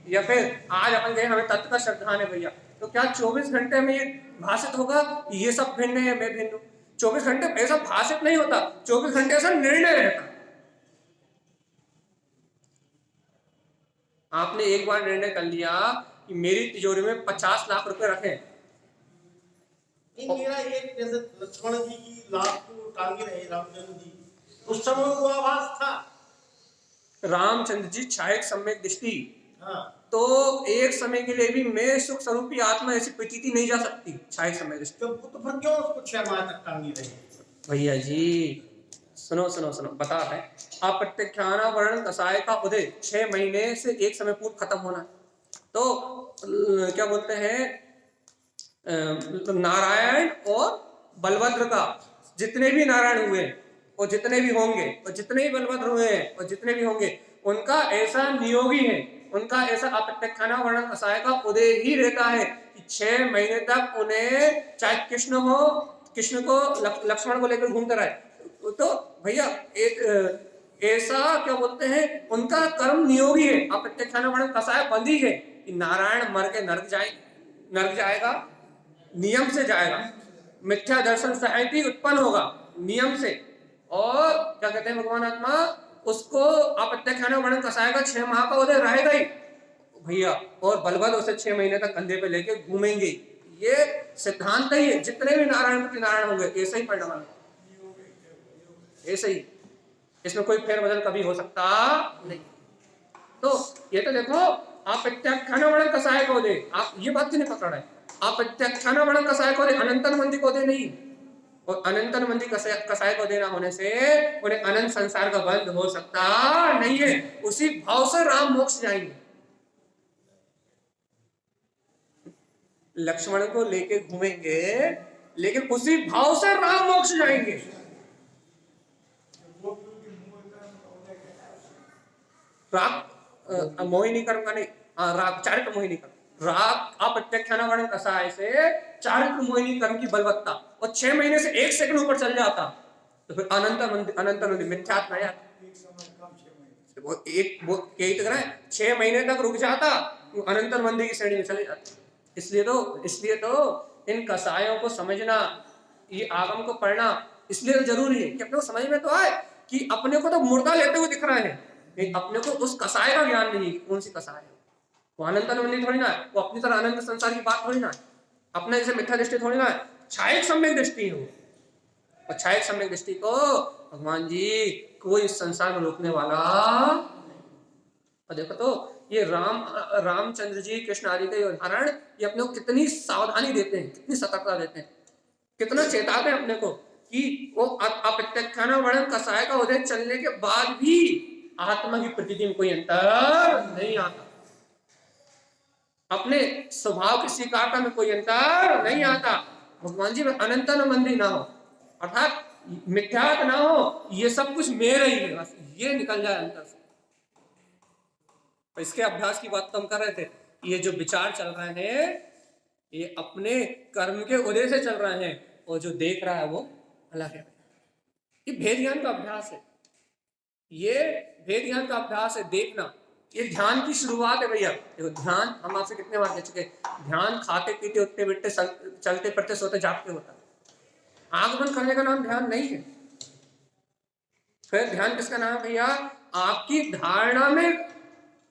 या फिर आज अपन गए हमें तत्व का श्रद्धान है भैया, तो क्या 24 घंटे में ये भाषित होगा ये सब भिन्न है मैं भिन्न हूं? 24 घंटे ऐसा भाषित नहीं होता, 24 घंटे ऐसा निर्णय रहता। आपने एक बार निर्णय कर लिया कि मेरी तिजोरी में 50 लाख रुपए रखें। मेरा एक जैसे लक्ष्मण जी की लाश को टांगे रहे रामचंद्र जी, उस समय वो आभास था। रामचंद्र जी छायक सम्यक दृष्टि, हाँ, तो एक समय के लिए भी मैं सुख स्वरूपी आत्मा ऐसी प्रतीति नहीं जा सकती छायक समय दृष्टि। तो फिर क्यों उसको 6 माह तक टांगे रहे? भैया जी सुनो सुनो सुनो, बता रहे अप्रत्यख्याना वर्ण कसाय का उदय 6 महीने से एक समय पूर्व खत्म होना है। तो क्या बोलते हैं, नारायण और बलभद्र का जितने भी नारायण हुए और जितने भी होंगे और जितने भी बलभद्र हुए हैं और जितने भी होंगे, उनका ऐसा नियोगी है, उनका ऐसा अप्रत्यख्याना वर्ण कसाय का उदय ही रहता है कि 6 महीने तक उन्हें चाहे कृष्ण को लक्ष्मण को लेकर घूमते रहे। तो भैया एक ऐसा क्या बोलते हैं, उनका कर्म नियोगी है, अप्रत्यख्याना वर्ण कसाय बंदी है कि नारायण मर के नरक जाएगा, नियम से जाएगा, मिथ्या दर्शन साहित्य उत्पन्न होगा नियम से, और क्या कहते हैं भगवान आत्मा, उसको अप्रत्यख्याना वर्ण कसाय का 6 माह का उदय रहेगा ही भैया, और बलभद्र उसे 6 महीने तक कंधे पे लेके घूमेंगे। ये सिद्धांत ही है, जितने भी नारायण होंगे ऐसे ही परिणाम, ऐसे ही, इसमें कोई फेरबदल कभी हो सकता नहीं। तो ये तो देखो, आप प्रत्यख्याना वर्ण कसाय को दे, आप ये बात नहीं पकड़ रहे, आप प्रत्यख्याना वर्ण कसाय को दे, अनंतन मंदी को दे नहीं, और अनंतन मंदी कसाय को देना होने से उन्हें अनंत संसार का बंध हो सकता नहीं है। उसी भाव से राम मोक्ष जाएंगे। लक्ष्मण को लेके घूमेंगे लेकिन उसी भाव से राम मोक्ष जाएंगे। राग मोहिनी कर्म का नहीं, राग चारित्र मोहिनी कर्म, राग अप्रत्यक्षाना वर्ण कसाय से चारित्र मोहिनी कर्म की बलवत्ता, और 6 महीने से 1 सेकंड ऊपर चल जाता तो फिर अनंत मिथ्यात्म है। वो यही तो कह रहा है, 6 महीने तक रुक जाता तो अनंतर मंदी की श्रेणी में चले जाते। इसलिए तो इन कसायों को समझना, ये आगम को पढ़ना इसलिए तो जरूरी है कि अपने को समझ में तो आए कि अपने को तो मुर्दा लेते हुए दिख रहे हैं, लेकिन अपने को उस कसाय का ज्ञान नहीं है, कौन सी कसाय है वो। अनंतर मंदी थोड़ी ना है वो, अपनी तरह अनंत संसार की बात थोड़ी ना है, अपने जैसे मिथ्या दृष्टि थोड़ी ना है, छायक सम्यक दृष्टि है वो। और छायक सम्यक दृष्टि को भगवान जी कोई इस संसार में रोकने वाला। और देखो तो ये रामचंद्र जी कृष्ण आदि के उदाहरण, ये अपने को कितनी सावधानी देते हैं, कितनी सतर्कता देते हैं, कितना चेताते हैं अपने को कि वो अप्रत्यक्षाना वर्णन कसाय का उदय चलने के बाद भी आत्मा की प्रतीति में कोई अंतर नहीं आता, अपने स्वभाव की स्वीकारता में कोई अंतर नहीं आता। भगवान जी में अनंतन मंदी ना हो, अर्थात मिथ्यात ना हो, ये सब कुछ मेरे ही है, बस ये निकल जाए अंतर से। तो इसके अभ्यास की बात तो हम कर रहे थे, ये जो विचार चल रहे हैं ये अपने कर्म के उदय से चल रहे हैं, और जो देख रहा है वो अलग है। ये भेद ज्ञान का अभ्यास है, ये भेद ज्ञान का अभ्यास है, देखना। ये ध्यान की शुरुआत है भैया। देखो ध्यान हम आपसे कितने बार कह चुके, ध्यान खाते पीते उठते बैठते चलते फिरते सोते जागते होता है। आंख बंद करने का नाम ध्यान नहीं है। फिर ध्यान किसका नाम है भैया? आपकी धारणा में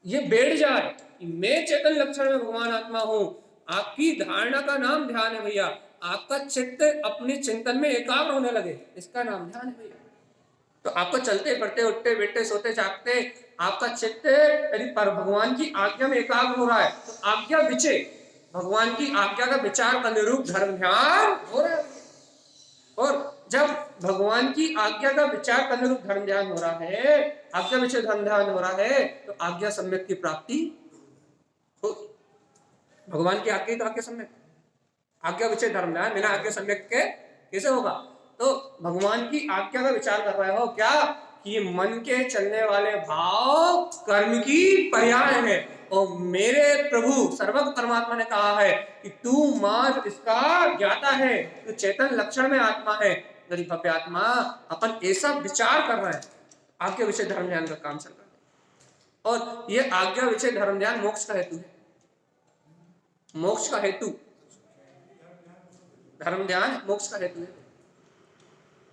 ये बैठ जाए कि मैं चेतन लक्षण में भगवान आत्मा हूं, आपकी धारणा का नाम ध्यान है भैया। आपका चित्त अपने चिंतन में एकाग्र होने लगे, इसका नाम ध्यान है भैया। तो आपको चलते फिरते उठते बैठते सोते जागते आपका चित्त यदि पर भगवान की आज्ञा में एकाग्र हो रहा है तो आज्ञा विचय, भगवान की आज्ञा का विचार का निरूप धर्म ध्यान हो रहा है। और जब भगवान की आज्ञा का विचार का निरूप धर्म ध्यान हो रहा है, आज्ञा विचय धर्म ध्यान हो रहा है, तो आज्ञा सम्यक की प्राप्ति होगी। भगवान की आज्ञा तो आज्ञा सम्यक, आज्ञा विचय धर्म ध्यान बिना आज्ञा सम्यक के कैसे होगा? तो भगवान की आज्ञा का विचार कर रहे हो क्या कि मन के चलने वाले भाव कर्म की पर्याय है, और मेरे प्रभु सर्वज्ञ परमात्मा ने कहा है कि तू मात्र इसका ज्ञाता है, तू चेतन लक्षण में आत्मा है। गरीब भव्य आत्मा अपन ऐसा विचार कर रहे हैं, आज्ञा विषय धर्म ध्यान का काम चल रहा है। और ये आज्ञा विषय धर्म ध्यान मोक्ष का हेतु है, मोक्ष का हेतु धर्म ध्यान मोक्ष का हेतु है।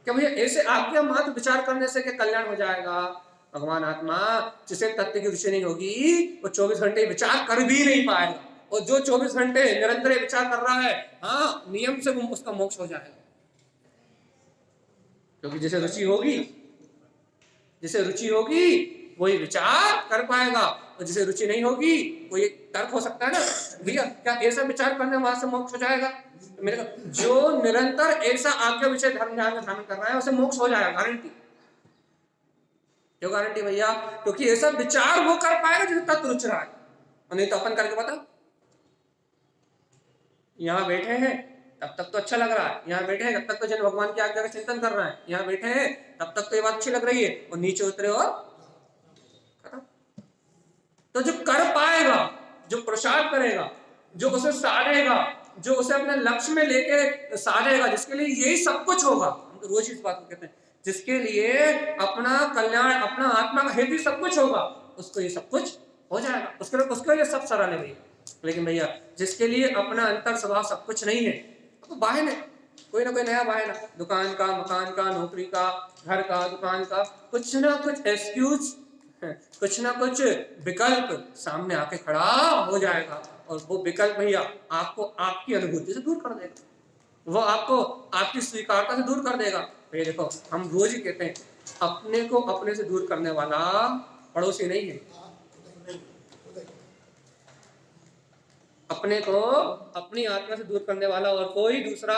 क्या भैया ऐसे आज्ञा मात्र विचार करने से क्या कल्याण हो जाएगा? भगवान आत्मा जिसे तत्व की रुचि नहीं होगी वो 24 घंटे विचार कर भी नहीं पाएगा, और जो 24 घंटे निरंतर विचार कर रहा है, हाँ नियम से उसका मोक्ष हो जाएगा। क्योंकि जिसे रुचि होगी वही विचार कर पाएगा, और जिसे रुचि नहीं होगी वो ये तर्क हो सकता है ना भैया क्या ऐसा विचार करने वहां से मोक्ष हो जाएगा? मेरे जो निरंतर ऐसा आज्ञा विषय धर्म ध्यान का ध्यान कर रहा है उसे मोक्ष हो जाएगा, गारंटी। क्यों गारंटी भैया? क्योंकि ऐसा विचार वो कर पाएगा जिसे तत्व रुच रहा है, और नहीं तो अपन करके बता। यहाँ बैठे हैं तब तक तो अच्छा लग रहा है, यहाँ बैठे हैं तब तक तो जन भगवान की आज्ञा का चिंतन कर रहे हैं, यहाँ बैठे हैं तब तक तो ये बात अच्छी लग रही है, और नीचे उतरे और खत्म। तो जो कर पाएगा, जो प्रसाद करेगा, जो उसे साधेगा, जो उसे अपने लक्ष्य में लेके साधेगा, जिसके लिए यही सब कुछ होगा, हम तो रोज इस बात को कहते हैं, जिसके लिए अपना कल्याण अपना आत्मा का हेतु सब कुछ होगा, उसको ये सब कुछ हो जाएगा, उसको ये सब सरल है भैया। लेकिन भैया जिसके लिए अपना अंतर स्वभाव सब कुछ नहीं है, तो बहाने कोई ना कोई नया बहाना, दुकान का, मकान का, नौकरी का, घर का, दुकान का, कुछ ना कुछ एक्सक्यूज, कुछ ना कुछ विकल्प सामने आके खड़ा हो जाएगा, और वो विकल्प भैया आपको आपकी अनुभूति से दूर कर देगा, वो आपको आपकी स्वीकारता से दूर कर देगा। भैया देखो हम रोज ही कहते हैं अपने को अपने से दूर करने वाला पड़ोसी नहीं है, अपने को अपनी आत्मा से दूर करने वाला और कोई दूसरा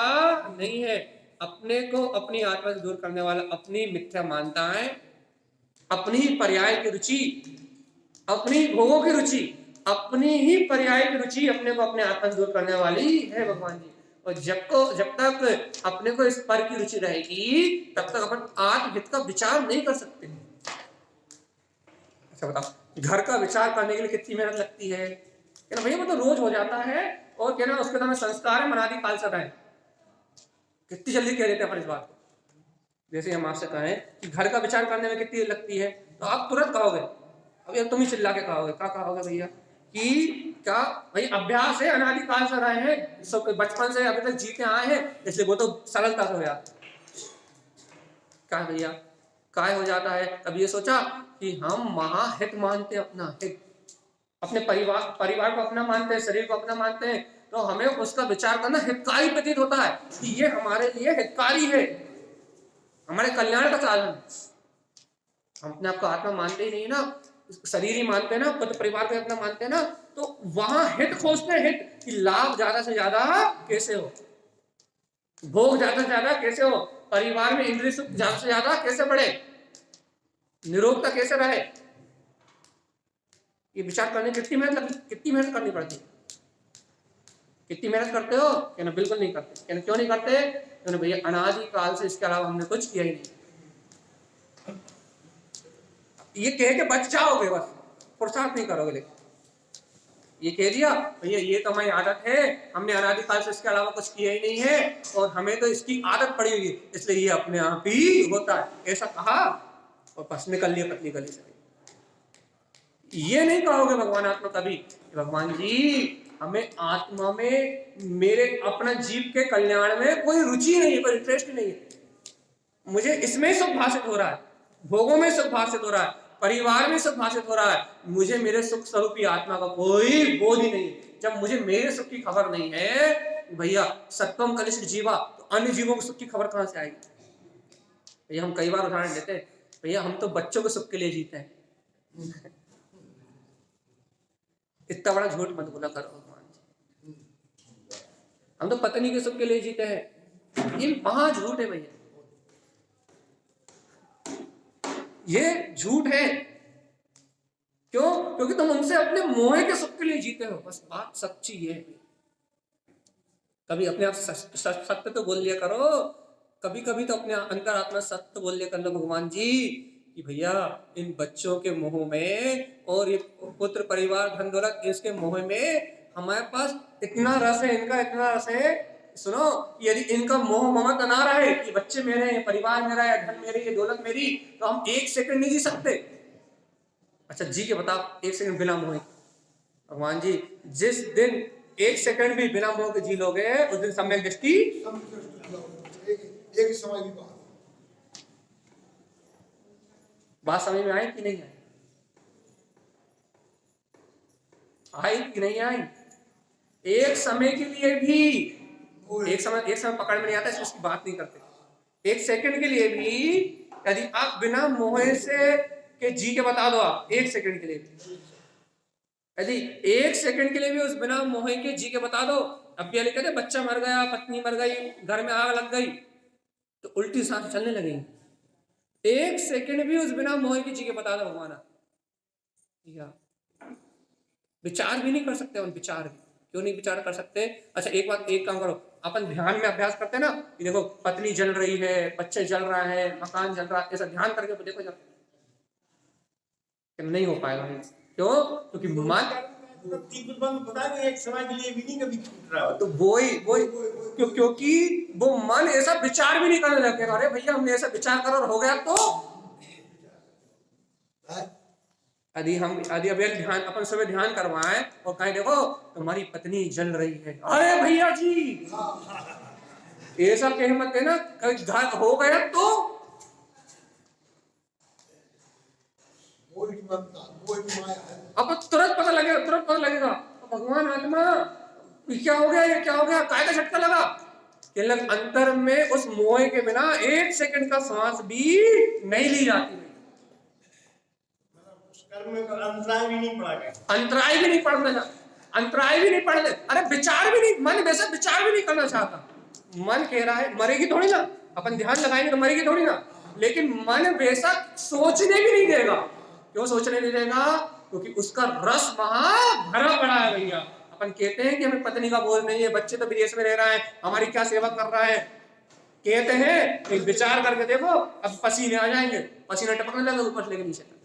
नहीं है। अपने को अपनी आत्मा से दूर करने वाला अपनी मिथ्या मान्यताएं, अपनी ही पर्याय की रुचि, अपनी भोगों की रुचि, अपनी ही पर्याय की रुचि अपने को अपने आत्मा से दूर करने वाली है भगवान जी। और जब तक अपने को इस पर की रुचि रहेगी तब तक अपन आत्महित का विचार नहीं कर सकते। अच्छा बताओ, घर का विचार करने के लिए कितनी मेहनत लगती है, कहना भैया वो तो रोज हो जाता है, और कहना उसके नाम संस्कार है, अनादि काल से रहे। कितनी जल्दी कह देते हैं अपन इस बात को। जैसे हम आपसे कहें कि घर का विचार करने में कितनी लगती है, तो आप तुरंत कहोगे, अभी अब तुम ही चिल्ला के कहोगे, क्या कहोगे भैया कि क्या भाई अभ्यास है, अनादि काल से रहे हैं, सब बचपन से अभी तक जीते आए हैं, इसलिए वो तो सरलता से हो जाता है। क्या भैया काय हो जाता है। कभी ये सोचा कि हम महाहित मानते हैं, अपना हित, अपने परिवार को अपना मानते हैं, शरीर को अपना मानते हैं, तो हमें उसका विचार करना हितकारी प्रतीत होता है कि ये हमारे लिए हितकारी है, हमारे कल्याण का साधन है। हम अपने आप को आत्मा मानते ही नहीं ना, शरीर ही मानते हैं ना, पति परिवार को अपना मानते हैं ना, तो वहां हित खोजते हैं, हित कि लाभ ज्यादा से ज्यादा कैसे हो, भोग ज्यादा से ज्यादा कैसे हो, परिवार में इंद्रिय सुख ज्यादा से ज्यादा कैसे बढ़े, निरोगता कैसे रहे। ये विचार करने कितनी मेहनत करनी पड़ती है। कितनी मेहनत करते हो, कहना बिल्कुल नहीं करते। कहना क्यों नहीं करते, कहना भैया अनादि काल से इसके अलावा हमने कुछ किया ही नहीं। ये कह के बच जाओगे, बस पुरुषार्थ नहीं करोगे। लेकिन ये कह दिया भैया ये तो हमारी आदत है, हमने अनादि काल से इसके अलावा कुछ किया ही नहीं है, और हमें तो इसकी आदत पड़ी हुई है, इसलिए ये अपने आप ही होता है, ऐसा कहा और बस निकल लिया पतली गली से। ये नहीं कहोगे भगवान आत्मा कभी, भगवान जी हमें आत्मा में, मेरे अपना जीव के कल्याण में कोई रुचि नहीं है, कोई इंटरेस्ट नहीं है, मुझे इसमें सुख भाषित हो रहा है, भोगों में सुख भाषित हो रहा है, परिवार में सुख भाषित हो रहा है, मुझे मेरे सुख स्वरूपी आत्मा का कोई बोध ही नहीं है। जब मुझे मेरे सुख की खबर नहीं है भैया, सत्वम कनिष्ठ जीवा, तो अन्य जीवों के सुख की खबर कहां से आएगी। भैया हम कई बार उदाहरण देते हैं, भैया हम तो बच्चों के सुख के लिए जीते हैं। इतना बड़ा झूठ मत बोला करो भगवान जी, हम तो पत्नी के सुख के लिए जीते हैं, ये महा झूठ है भैया, ये झूठ है। क्यों? क्योंकि तुम उनसे अपने मोह के सुख के लिए जीते हो, बस बात सच्ची है। कभी अपने आप सत्य तो बोल लिया करो, कभी कभी तो अपने अंतरात्मा सत्य बोल लिया कर लो भगवान जी कि भैया इन बच्चों के मोह में और ये पुत्र परिवार धन दौलत इसके मोह में हमारे पास इतना रस है, इनका इतना रस है। सुनो, यदि इनका मोह ममता ना रहे कि बच्चे मेरे हैं, परिवार मेरा है, धन मेरी है, दौलत मेरी, तो हम एक सेकंड नहीं जी सकते। अच्छा जी के बताओ, एक सेकंड बिना मोह। भगवान जी जिस दिन एक सेकंड भी बिना मोह के जी लोगे, उस दिन सम्यक दृष्टि, एक समय की बात समझ में आई कि नहीं आई कि नहीं आई। एक समय के लिए भी, एक समय पकड़ में नहीं आता, इसकी बात नहीं करते। एक सेकंड के लिए भी यदि आप बिना मोह से के जी के बता दो, आप एक सेकंड के लिए भी, यदि एक सेकंड के लिए भी उस बिना मोह के जी के बता दो, अब भी कहते बच्चा मर गया, पत्नी मर गई, घर में आग लग गई, तो उल्टी सांस चलने लगेगी। एक सेकंड भी उस बिना मोह की जी के बता दो भगवान, विचार भी नहीं कर सकते। हम विचार भी क्यों नहीं विचार कर सकते। अच्छा एक काम करो, अपन ध्यान में अभ्यास करते हैं ना कि देखो पत्नी जल रही है, बच्चे जल रहा है, मकान जल रहा है, ऐसा ध्यान करके देखो जब नहीं हो पाएगा। क्यों? क्योंकि मन एक समय के लिए भी नहीं कभी छूट रहा, तो वही क्योंकि वो मन ऐसा विचार भी नहीं करने लगेगा। अरे भैया हमने ऐसा विचार करो और हो गया, तो यदि ध्यान अपन सुबह ध्यान करवाएं और कहें देखो तुम्हारी पत्नी जल रही है, अरे भैया जी ऐसा कह मत देना, घर हो गया तो अब तुरंत पता लगेगा भगवान आत्मा क्या हो गया, ये क्या हो गया, काय का झटका लगा। अंतर में उस मोह के बिना एक सेकंड का सांस भी नहीं ली जाती। अंतराय भी नहीं पड़ा, अंतराय भी नहीं पड़ने। अरे विचार भी नहीं, मन वैसे विचार भी नहीं करना चाहता। मन कह रहा है मरेगी थोड़ी ना, अपन ध्यान लगाएंगे तो मरेगी थोड़ी ना, लेकिन मन वैसा सोचने भी नहीं देगा। क्यों सोचने नहीं देगा? क्योंकि उसका रस वहां भरा पड़ा है भैया। अपन कहते हैं कि हमें पत्नी का बोझ नहीं है, बच्चे तो विदेश में रह रहा है, हमारी क्या सेवा कर रहा है, कहते हैं एक विचार करके देखो अब पसीने आ जाएंगे, पसीने टपकने लगे ऊपर से लेके नीचे तक।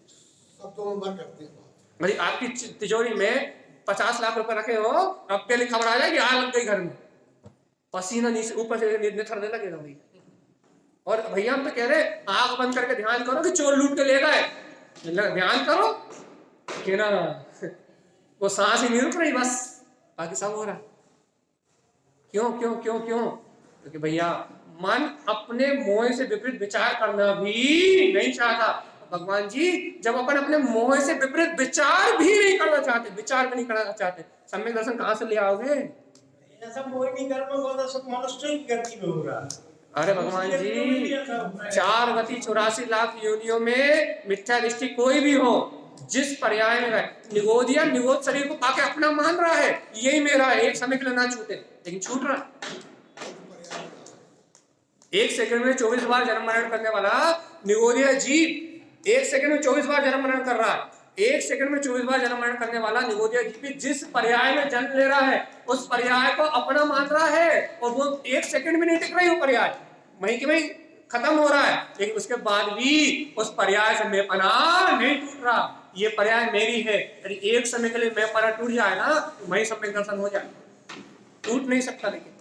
सब तो मन करते हैं। भाई आपकी तिजोरी में 50 लाख रुपए रखे हो, अब पहले खबर आ जाएगी आग लग गई घर में, पसीना नीचे ऊपर से निथरने लगेगा भाई। और भैया हम तो कह रहे आंख बंद करके ध्यान करो कि चोर लूट के ले गए, ध्यान करो कि ना वो सांस ही नहीं रुक रही, बस बाकी सब हो रहा है। क्यों क्यों क्यों क्यों? क्योंकि भैया मन अपने मोह से विपरीत विचार करना भी नहीं चाहता। भगवान जी जब अपन अपने मोह से विपरीत विचार भी नहीं करना चाहते, विचार भी नहीं करना चाहते, सम्यक दर्शन कहां से ले आओगे? ऐसा मोहिनी कर्म को सब मनुष्य की गति में हो रहा है। अरे भगवान जी 4 गति 84 लाख योनियों में मिथ्या दृष्टि कोई भी हो, जिस पर्याय में गए, निगोदिया निगोद शरीर को पाके अपना मान रहा है यही मेरा है, एक समय के लिए ना छूटे, लेकिन छूट रहा है। एक सेकंड में 24 बार जन्म मरण करने वाला निगोदिया जीव 1 सेकंड में 24 बार जन्म मरण कर रहा है। 1 सेकंड में 24 बार जन्म मरण करने वाला निगोदिया जीव जिस पर्याय में जन्म ले रहा है उस पर्याय को अपना मान रहा है, और वो 1 सेकंड में नहीं टिक रही वो पर्याय, वहीं के वहीं खत्म हो रहा है, लेकिन उसके बाद भी उस पर्याय से मैं पना नहीं टूट रहा। ये पर्याय मेरी है, यदि एक समय के लिए मैं पना टूट जाए ना तो वही सम्यक दर्शन हो जाए। टूट नहीं सकता, लेकिन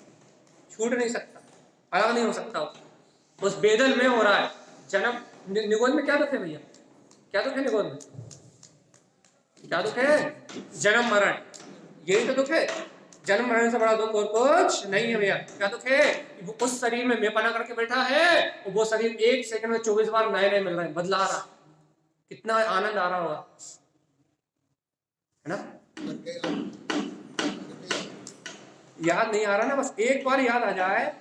छूट नहीं सकता, अलग नहीं हो सकता, उस बेदन में हो रहा है जन्म। निगोद में क्या दुख है भैया? क्या दुख है निगोद में? क्या दुख है? जन्म मरण, यही तो दुख है। जन्म मरण से बड़ा दुख और कुछ नहीं है भैया। क्या दुख है? उस शरीर में मेपना करके बैठा है, वो शरीर 1 सेकंड में 24 बार नए नए मिल रहे हैं, बदला रहा, कितना आनंद आ रहा होगा, है ना? याद नहीं आ रहा ना, बस एक बार याद आ जाए,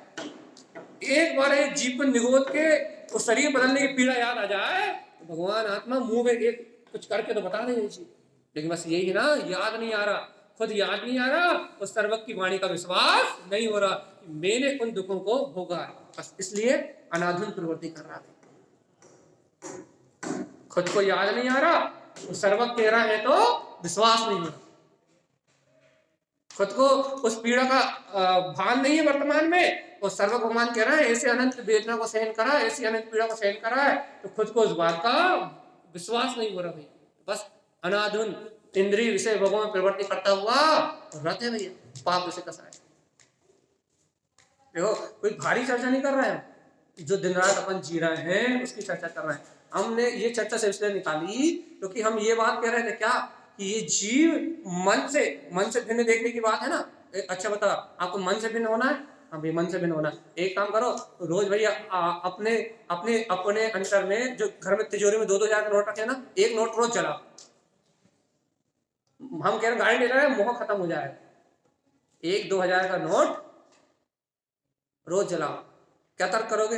एक बार एक जीव को निगोद के उस शरीर बदलने की पीड़ा याद आ जाए तो भगवान आत्मा मुंह में एक कुछ करके तो बता दें चीज, लेकिन बस यही है ना, याद नहीं आ रहा, खुद याद नहीं आ रहा, उस सर्वक की वाणी का विश्वास नहीं हो रहा कि मैंने उन दुखों को भोगा है, बस इसलिए अनाधुन प्रवृत्ति कर रहा है। खुद को याद नहीं आ रहा, उस सर्वक कह रहा है तो विश्वास नहीं हो रहा, खुद को उस पीड़ा का भान नहीं है वर्तमान में, और सर्वक भगवान कह रहा है ऐसे अनंत वेदना को सहन करा, ऐसी अनंत पीड़ा को सहन करा है, तो खुद को उस बात का विश्वास नहीं हो रहा भाई, बस अनाधुन इंद्रिय विषय भोगों में प्रवृत्ति करता हुआ रथ है भैया, पाप विषय कसा है। देखो कोई भारी चर्चा नहीं कर रहा है, जो दिन रात अपन जी रहे हैं उसकी चर्चा कर रहे हैं। हमने ये चर्चा से इसलिए निकाली क्योंकि हम ये बात कह रहे थे क्या कि ये जीव मन से भिन्न देखने की बात है ना। अच्छा बता, आपको मन से भिन्न होना है? हाँ भाई मन से भिन्न होना है। एक काम करो, रोज भैया अपने अपने अपने अंतर में जो घर में तिजोरी में 2-2 हजार का नोट रखे ना, एक नोट रोज जलाओ। हम कह रहे गाड़ी ले रहे हैं, मोह खत्म हो जाएगा। 1-2 हजार का नोट रोज जलाओ। क्या तर्क करोगे?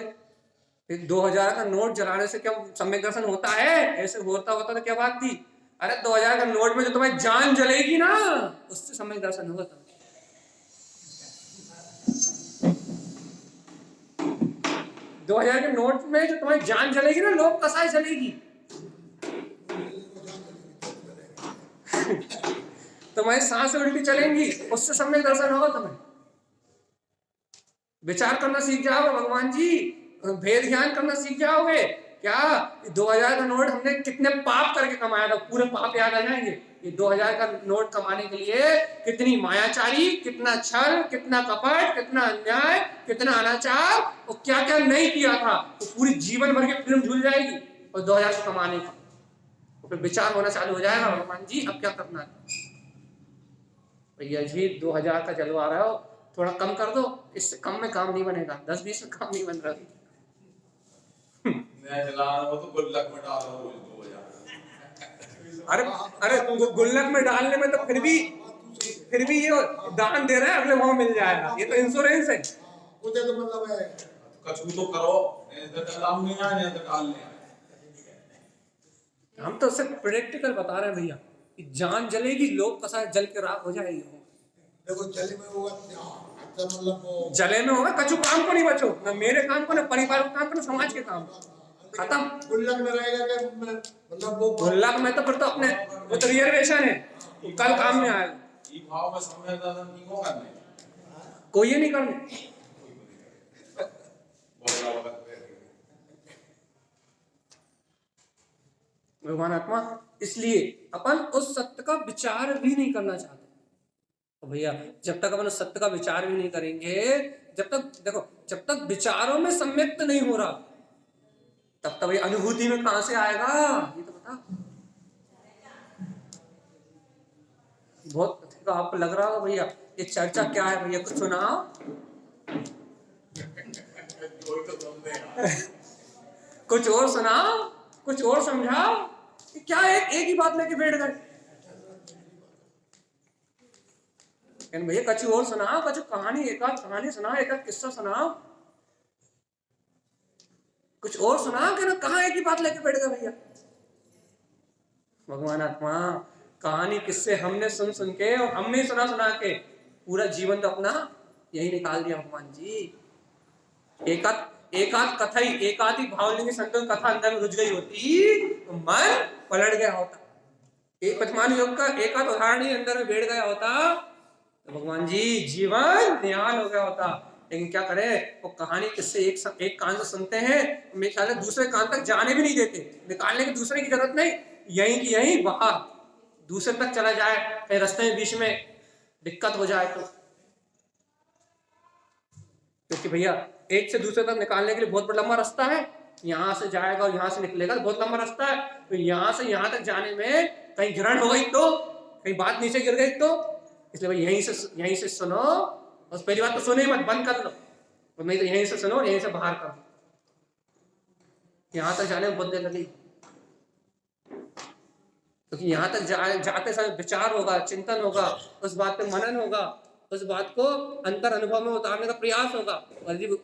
2000 का नोट जलाने से क्या सम्यक दर्शन होता है? ऐसे होता तो क्या बात थी? अरे 2000 का नोट में जो तुम्हारी जान जलेगी ना उससे सम्यक दर्शन होगा। 2000 के नोट में जो तुम्हारी जान जलेगी ना, लोक कसाई जलेगी। तुम्हारी सांस उल्टी चलेंगी, उससे सम्यक दर्शन होगा। तुम्हें विचार करना सीख जाओगे भगवान जी, भेद ज्ञान करना सीख जाओगे। क्या 2000 का नोट हमने कितने पाप करके कमाया था, पूरे पाप याद आ जाएंगे। ये 2000 का नोट कमाने के लिए कितनी मायाचारी, कितना छल, कितना कपट, कितना अन्याय, कितना अनाचार और क्या क्या नहीं किया था, तो पूरी जीवन भर की फिल्म झूल जाएगी। और 2000 को कमाने का तो फिर विचार होना चालू हो जाएगा, भगवान जी अब क्या करना है। भैया जी 2000 का जलवा रहे हो, थोड़ा कम कर दो, इससे कम में काम नहीं बनेगा, 10-20 में काम नहीं बन रहा। मैं जला रहा हूं तो गुल्लक में डाल रहा हूं 2000। अरे गुल्लक में डालने में तो फिर भी ये दान दे रहे हैं, अगले भाव मिल जाएगा, ये तो इंश्योरेंस है। उधर तो मतलब है कछु तो करो, डाल नहीं आए नहीं तो डाल नहीं आए। हम तो सिर्फ प्रैक्टिकल बता रहे हैं भैया कि जान जलेगी, लोग कसा जल के राख हो जाएगी। देखो जले में होगा अच्छा, मतलब जले में होगा, कछु काम को नहीं बचो, ना मेरे काम को, ना परिवार के काम को, ना समाज के काम, खत्म। गुल्लक में रहेगा मतलब वो गुल्लक में तो फिर तो अपने वो तो रिजर्वेशन है, कल काम में आएगा। ई भाव में समय दादन की को करने कोई ये नहीं करने। बोला वक्त पे भगवान आत्मा, इसलिए अपन उस सत्य का विचार भी नहीं करना चाहते। तो भैया जब तक अपन उस सत्य का विचार भी नहीं करेंगे, जब तक देखो, जब तक विचारों में सम्यक्त नहीं हो रहा, तब तक भैया अनुभूति में कहां से आएगा, ये तो बता। बहुत देखो, आपको लग रहा होगा भैया ये चर्चा क्या है, भैया कुछ सुनाओ। कोई तो समझेगा। कुछ और सुनाओ, कुछ और समझाओ, कि क्या एक ही बात लेके बैठ गए। भैया कुछ और सुनाओ, कुछ कहानी, एक आध कहानी सुनाओ, एक आध किस्सा सुनाओ, कुछ और सुनाओ। कि ना कहाँ एक ही बात लेके बैठ गए भैया। भगवान आत्मा, कहानी किस्से हमने सुन सुन के और हमने सुना सुना के पूरा जीवन तो अपना यही निकाल दिया भगवान जी। एक आध कथा ही, एक आधी भावलिंगी संतों की कथा अंदर में रुझ गई होती तो मन पलट गया होता। एक पचमान योग का एक आध उदाहरण ही अंदर में बैठ गया होता तो भगवान जी जीवन निहाल हो गया होता। लेकिन क्या करे, वो कहानी किससे एक कान से सुनते हैं, मेरे ख्याल है दूसरे कान तक जाने भी नहीं देते, निकालने की दूसरे की जरूरत नहीं, यहीं की यहीं वहां दूसरे तक चला जाए, कहीं रास्ते में बीच में दिक्कत हो जाए तो। क्योंकि भैया एक से दूसरे तक निकालने के लिए बहुत बड़ा लंबा रास्ता है, यहां से जाएगा और यहां से निकलेगा तो बहुत लंबा रास्ता है। तो यहां से यहां तक जाने में कहीं गिरण हो गई तो, कहीं बात नीचे गिर गई तो, इसलिए भाई यहीं से सुनो। बस पहली बात तो सुनो ही मत, बंद कर लो, और नहीं तो यहीं से सुनो, यहीं से बाहर कर। यहां तक जाने में बहुत देर लगी, क्योंकि यहाँ तक जाते समय विचार होगा, चिंतन होगा, उस बात पे मनन होगा, उस बात को अंतर अनुभव में उतारने का प्रयास होगा। और यदि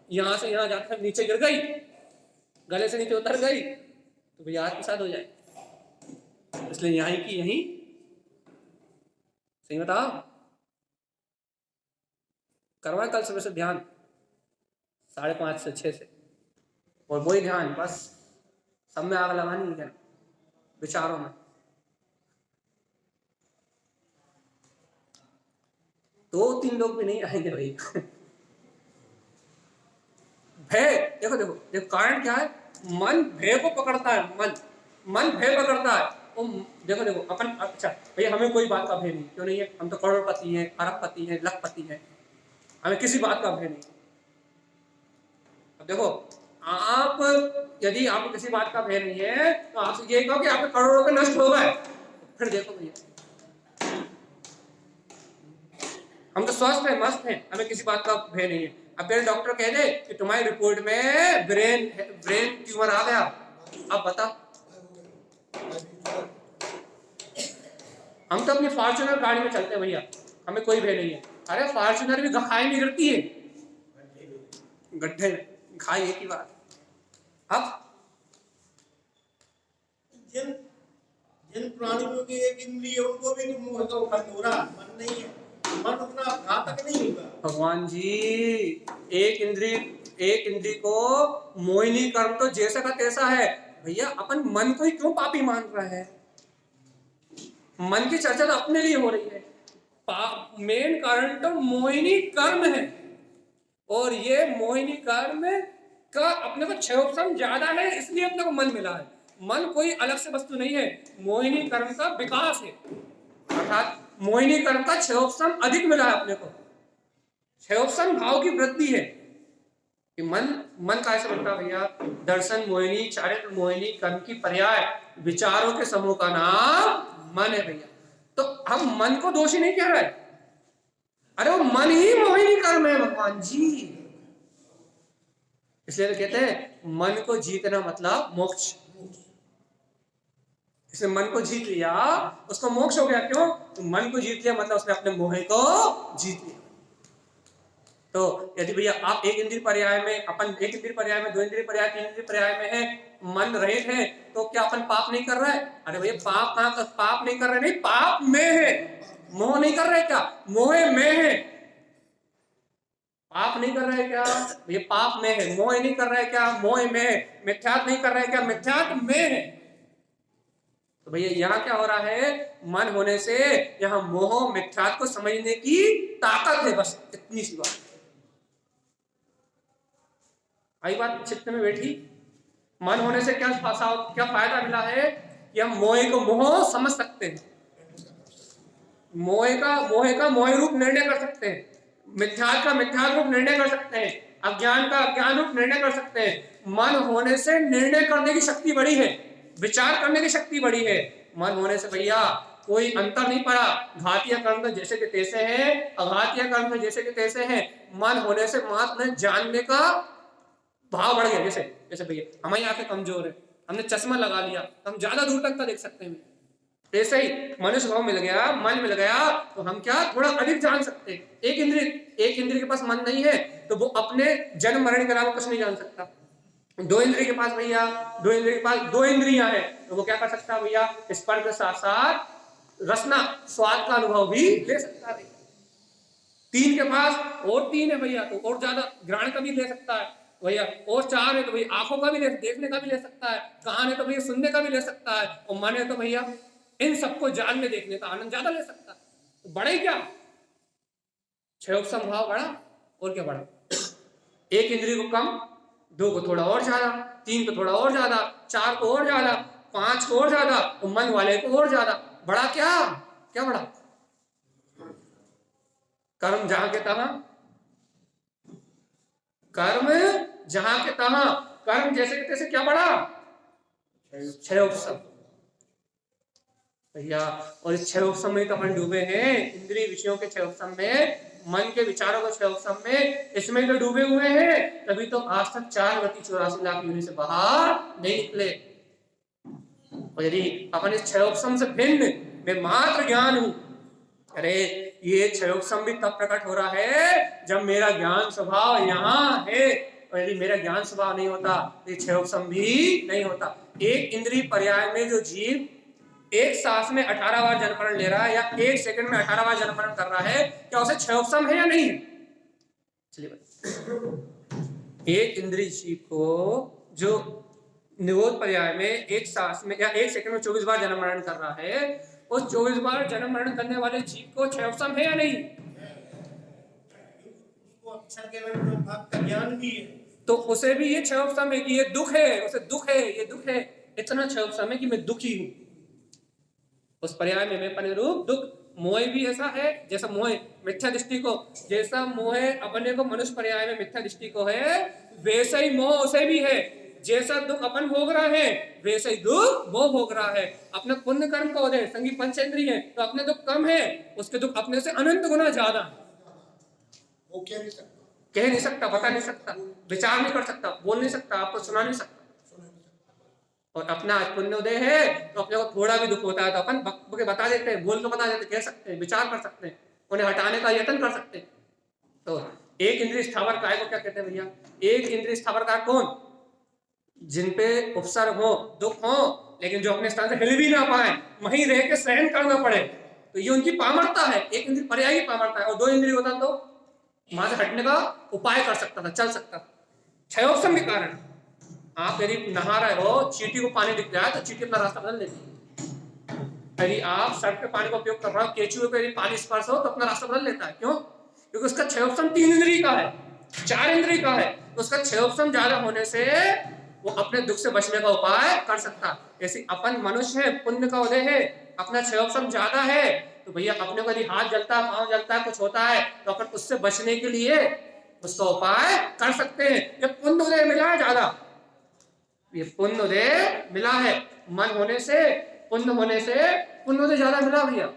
यहाँ से यहाँ जाते समय नीचे गिर गई, गले से नीचे उतर गई तो भैया आत्मसात हो जाए। इसलिए यहीं की यहीं, सही बताओ, करवाए कल सुबह से ध्यान 5:30 से 6 से, और वही ध्यान बस सब में आग लगानी है, विचारों में। 2-3 लोग भी नहीं आएंगे भाई। भय, देखो देखो देखो कारण क्या है, मन भय को पकड़ता है, मन भय पकड़ता है। देखो देखो अपन, अच्छा भैया हमें कोई बात का भय नहीं, क्यों नहीं है, हम तो करोड़पति हैं, अरबपति हैं, लखपति हैं, हमें किसी बात का भय नहीं। अब देखो आप, यदि आपको किसी बात का भय नहीं है तो आपसे ये कहो कि आपके करोड़ों रुपए नष्ट हो गए, फिर देखो भैया हम तो स्वस्थ हैं, मस्त हैं, हमें किसी बात का भय नहीं है। अब मेरे डॉक्टर कह दे कि तुम्हारी रिपोर्ट में ब्रेन ट्यूमर आ गया, अब बता, हम तो अपनी फॉर्च्यूनर गाड़ी में चलते हैं भैया, हमें कोई भय नहीं है। अरे फॉर्च्यूनर भी खाई नहीं गिरती है, गड्ढे में खाई, एक ही बात। अब जिन प्राणियों की एक इंद्रिय उनको भी मुंह का खत्म हो रहा, मन नहीं है, मन उतना घातक नहीं होगा। भगवान जी एक इंद्रिय को मोहिनी कर्म तो जैसा का तैसा है भैया। अपन मन को ही क्यों पापी मान रहा है? मन की चर्चा तो अपने लिए हो रही है, मेन कारण तो मोहिनी कर्म है, और ये मोहिनी कर्म का अपने को क्षयोपम ज्यादा है, इसलिए अपने को मन मिला है। मन कोई अलग से वस्तु नहीं है, मोहिनी कर्म का विकास है, अर्थात मोहिनी कर्म का क्षयोपम अधिक मिला है अपने को। क्षयोपम भाव की वृद्धि है कि मन का ऐसा बनता भैया, दर्शन मोहिनी, चारित्र मोहिनी, कर्म की पर्याय, विचारों के समूह का नाम मन है भैया। तो हम मन को दोषी नहीं कह रहे, अरे वो मन ही मोहिनी कर्म है भगवान जी। इसलिए तो कहते हैं मन को जीतना मतलब मोक्ष। इसने मन को जीत लिया, उसको मोक्ष हो गया। क्यों? तो मन को जीत लिया मतलब उसने अपने मोह को जीत लिया। तो यदि भैया आप एक इंद्रिय पर्याय में, अपन एक इंद्रिय पर्याय में, 2 इंद्रिय पर्याय, 3 इंद्रिय पर्याय में है, मन रहित है, तो क्या अपन पाप नहीं कर रहे? अरे भैया पाप कहां का, पाप नहीं कर रहे, नहीं पाप में है, मोह नहीं कर रहे क्या? मोह में है, पाप नहीं कर रहे क्या? ये पाप में है। मोह नहीं कर रहे क्या? मोह में है। मिथ्यात्व नहीं कर रहे क्या? मिथ्यात्व में है। तो भैया यहाँ क्या हो रहा है? मन होने से यहाँ मोह मिथ्यात्व को समझने की ताकत है, बस इतनी सी बात। आई बात चित्त में बैठी? मन होने से क्या फायदा मिला है कि हम मोह को मोह समझ सकते हैं, मोह का मोह रूप निर्णय कर सकते हैं, मिथ्यात्व का मिथ्यात्व रूप निर्णय कर सकते हैं, अज्ञान का अज्ञान रूप निर्णय कर सकते हैं। मन होने से निर्णय करने की शक्ति बड़ी है, विचार करने की शक्ति बड़ी है। मन होने से भैया कोई अंतर नहीं पड़ा, घातीय कर्म तो जैसे के तैसे हैं, अघातीय कर्म तो जैसे के तैसे हैं। मन होने से मात्र जानने का भाव बढ़ गया। जैसे जैसे भैया हमारी आंखें कमजोर है, हमने चश्मा लगा लिया तो हम ज्यादा दूर तक का देख सकते हैं। ऐसे ही मनुष्य भाव मिल गया, मन मिल गया तो हम क्या थोड़ा अधिक जान सकते हैं। एक इंद्रिय के पास मन नहीं है तो वो अपने जन्म मरण के अलावा कुछ नहीं जान सकता। दो इंद्रिय के पास भैया, दो इंद्रियां हैं तो वो क्या कर सकता है भैया, स्पर्श के साथ साथ रसना स्वाद का अनुभव भी ले सकता है। तीन के पास और तीन है भैया तो और ज्यादा ग्रहण का भी ले सकता है भैया, और चार है तो भैया आंखों का भी देखने का भी ले सकता है, कान है तो भैया सुनने का भी ले सकता है, और मन है तो भैया इन सबको जानने देखने का आनंद ज्यादा ले सकता है। तो बड़ा ही क्या क्षयोग संभाव बड़ा और क्या बड़ा, एक इंद्रिय को कम, दो को थोड़ा और ज्यादा, तीन को थोड़ा और ज्यादा, चार को और ज्यादा, पांच को और ज्यादा, और मन वाले को और ज्यादा। बड़ा क्या क्या बड़ा, कर्म जहां के तहां, कर्म जहां के तहां, कर्म जैसे के तैसे क्या बड़ा क्षयोत्सव भैया। और इस क्षयोत्सव में तो अपन डूबे हैं, इंद्रिय विषयों के क्षयोत्सव में, मन के विचारों के क्षयोत्सव में, इसमें तो डूबे हुए हैं। तभी तो आज तक 4,84 लाख योनि से बाहर नहीं निकले। और यदि अपन इस क्षयोत्सव से भिन्न मैं मात्र ज्ञान हूं, अरे ये क्षयोत्सव भी तब प्रकट हो रहा है जब मेरा ज्ञान स्वभाव यहाँ है, और यदि मेरा ज्ञान स्वभाव नहीं होता तो क्षयोत्सव भी नहीं होता। एक इंद्रिय पर्याय में जो जीव एक सांस में 18 बार जन्म मरण ले रहा है या एक सेकंड में 18 बार जन्म मरण कर रहा है, क्या उसे क्षयोत्सव है या नहीं है? चलिए, एक इंद्रिय जीव को जो निरोध पर्याय में एक सांस में या एक सेकंड में 24 बार जन्म मरण कर रहा है, उस 24 बार जन्म मरण करने वाले जीव को क्षयोत्सव है या नहीं? उसको अक्षर के भाग का ज्ञान भी है तो उसे भी ये क्षयोत्सव है कि ये दुख है, उसे दुख है, ये दुख है, इतना क्षयोत्सव है कि मैं दुखी हूं। उस पर्याय में मैं अपने रूप दुख, मोह भी ऐसा है जैसा मोह मिथ्या दृष्टि को, जैसा मोह अपने को मनुष्य पर्याय में मिथ्या दृष्टि को है, वैसा ही मोह उसे भी है। जैसा दुख अपन भोग रहा है वैसे ही दुख वो भोग रहा है। अपने पुण्य कर्म का उदय संगी पंचेंद्रिय है तो अपने दुख कम है, उसके दुख अपने से अनंत गुना ज्यादा है। वो कह नहीं सकता, बता नहीं सकता, विचार नहीं कर सकता, बोल नहीं सकता, आपको सुना नहीं सकता। और अपना पुण्य उदय है तो अपने को थोड़ा भी दुख होता है तो अपन बता देते हैं, बोल के बता देते, कह सकते हैं, विचार कर सकते हैं, उन्हें हटाने का यत्न कर सकते हैं। तो एक इंद्रिय स्थावर काय को क्या कहते हैं भैया? एक इंद्रिय स्थावर काय कौन? जिन पे उपसर्ग हो, दुख हो, लेकिन जो अपने स्थान से हिल भी ना पाए, वहीं रह के सहन करना पड़े, तो ये उनकी पामरता है। एक इंद्रिय पर्यायी पामरता है, और दो इंद्रिय होता तो वहां से हटने का उपाय कर सकता था, चल सकता था। क्षयोत्सव के कारण आप यदि नहा रहे हो, चींटी को पानी दिख जाए तो चींटी अपना रास्ता बदल लेती है। यदि आप सड़क पे पानी का उपयोग कर रहे हो, केचुए पे यदि पानी स्पर्श हो तो अपना रास्ता बदल लेता है। क्यों? क्योंकि उसका क्षयोत्सव 3 इंद्रिय का है, 4 इंद्रिय का है, तो उसका क्षयोत्सव ज्यादा होने से वो अपने दुख से बचने का उपाय कर सकता है। ऐसे अपन मनुष्य है, पुण्य का उदय है, अपना क्षयोत्सव ज्यादा है, तो भैया अपने को यदि हाथ जलता है, पांव जलता है, कुछ होता है तो अपन उससे बचने के लिए उसका उपाय कर सकते हैं। ये पुण्य उदय मिला है ज्यादा, ये पुण्य उदय मिला है, मन होने से, पुण्य होने से पुण्य उदय ज्यादा मिला भैया।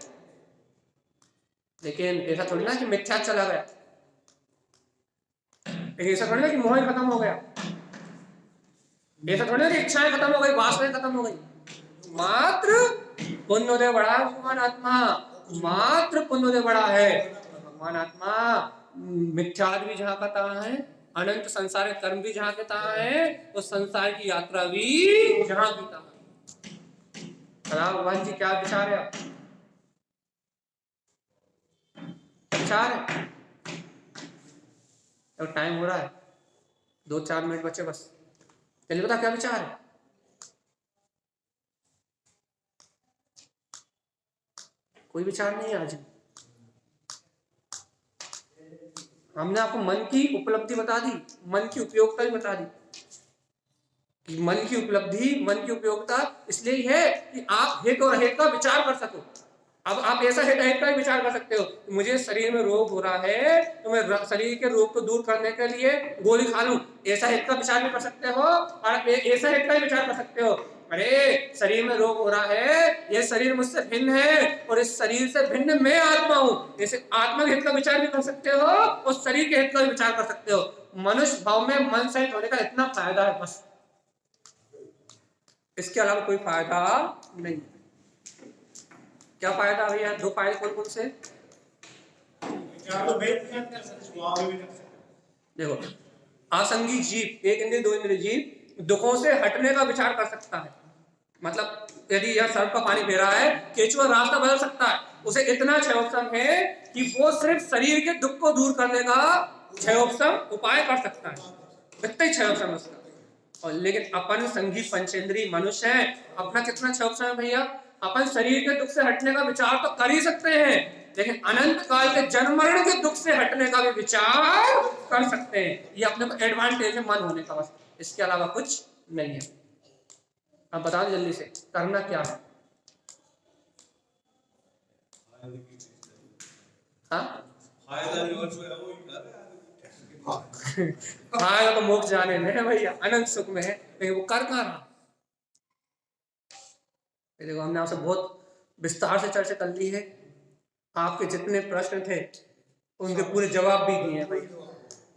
लेकिन ऐसा थोड़ी ना कि मिथ्या चला गया, लेकिन ऐसा थोड़ी ना कि मोह खत्म हो गया, ऐसा थोड़ी ना कि इच्छाएं खत्म हो गई, वासनाएं खत्म हो गई। मात्र पुण्य उदय बढ़ा भगवान आत्मा, मात्र पुण्य उदय बढ़ा है भगवान आत्मा। मिथ्याद भी जहां का तहां है, अनंत संसार कर्म भी जहां के तहां है, उस संसार की यात्रा भी जहां की तहां। भगवान जी क्या विचार है? विचार है? तो टाइम हो रहा है, 2-4 मिनट बचे बस, चलिए बता क्या विचार है? कोई विचार नहीं है आज। हमने आपको मन की उपलब्धि बता दी, मन की उपयोगिता भी बता दी। कि मन की उपलब्धि, मन की उपयोगिता इसलिए ही है कि आप हित और अहित का विचार कर सको। अब आप ऐसा हित अहित का भी विचार कर सकते हो, मुझे शरीर में रोग हो रहा है तो मैं शरीर के रोग को दूर करने के लिए गोली खा लूं, ऐसा हित का विचार भी कर सकते हो। और आप ऐसा हित का भी विचार कर सकते हो, अरे शरीर में रोग हो रहा है, ये शरीर मुझसे भिन्न है और इस शरीर से भिन्न मैं आत्मा हूं, ऐसे आत्मा के हित का विचार भी कर सकते हो और शरीर के हित का भी विचार कर सकते हो। मनुष्य भाव में मन सहित होने का इतना फायदा है बस, इसके अलावा कोई फायदा नहीं। क्या फायदा भैया? दो फायदे कौन कौन से? देखो, असंगी जीव, एक इंद्रिय दो इंद्रिय जीव दुखों से हटने का विचार कर सकता है। मतलब यदि यह सर्प का पानी पी रहा है, केचुआ रास्ता बदल सकता है, उसे इतना क्षयोपशम है कि वो सिर्फ शरीर के दुख को दूर करने का क्षयोपशम उपाय कर सकता है, इतना ही क्षयोपशम उसका। और लेकिन अपन संगी पंचेंद्रीय मनुष्य हैं, अपना कितना क्षयोपशम है भैया? अपन शरीर के दुख से हटने का विचार तो कर ही सकते हैं, लेकिन अनंत काल के जन्म मरण के दुख से हटने का भी विचार कर सकते हैं। ये अपने को एडवांटेज है मन होने का बस, इसके अलावा कुछ नहीं है। अब बता दो जल्दी से, करना क्या है? हाँ तो मोक्ष जाने में है भैया, अनंत सुख में है, लेकिन वो कर कहाँ रहा? देखो, हमने आपसे बहुत विस्तार से चर्चा कर ली है, आपके जितने प्रश्न थे उनके पूरे जवाब भी दिए हैं भैया,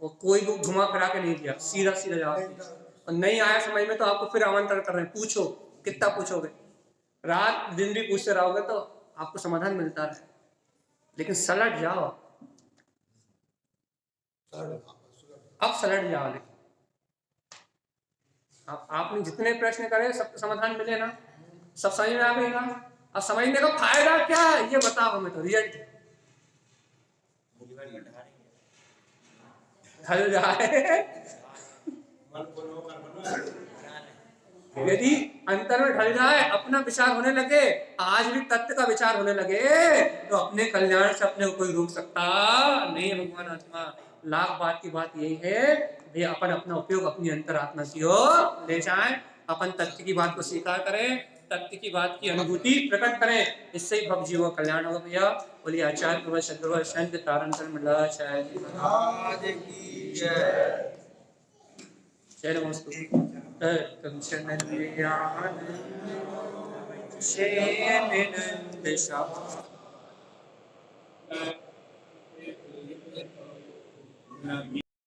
वो कोई को घुमा फिरा के नहीं दिया, सीधा सीधा जवाब दिया। और नहीं आया समझ में तो आपको फिर आमंत्रण कर रहे हैं, पूछो, कितना पूछोगे, रात दिन भी पूछते रहोगे तो आपको समाधान मिलता रहे, लेकिन सलट जाओ, अब सलट जाओ। लेकिन आपने जितने प्रश्न करे सबका समाधान मिले ना, सब समझ में आ गई ना? अब समझने का फायदा क्या है ये बताओ हमें, तो रिजल्ट ढल जाए। यदि अंतर में ढल जाए, अपना विचार होने लगे, आज भी तत्व का विचार होने लगे, तो अपने कल्याण से अपने को कोई रोक सकता नहीं। भगवान आत्मा, लाख बात की बात यही है भाई, अपन अपना उपयोग अपनी अंतरात्मा की ओर ले जाएं, अपन तत्व की बात को स्वीकार करें, तत्व की बात की अनुभूति प्रकट करें, इससे ही भव जीवों का कल्याण होगा भैया। बोलिए आचार्य प्रभु सद्गुरु संत तारण मंडलाचार्य जी जय नमस्तु।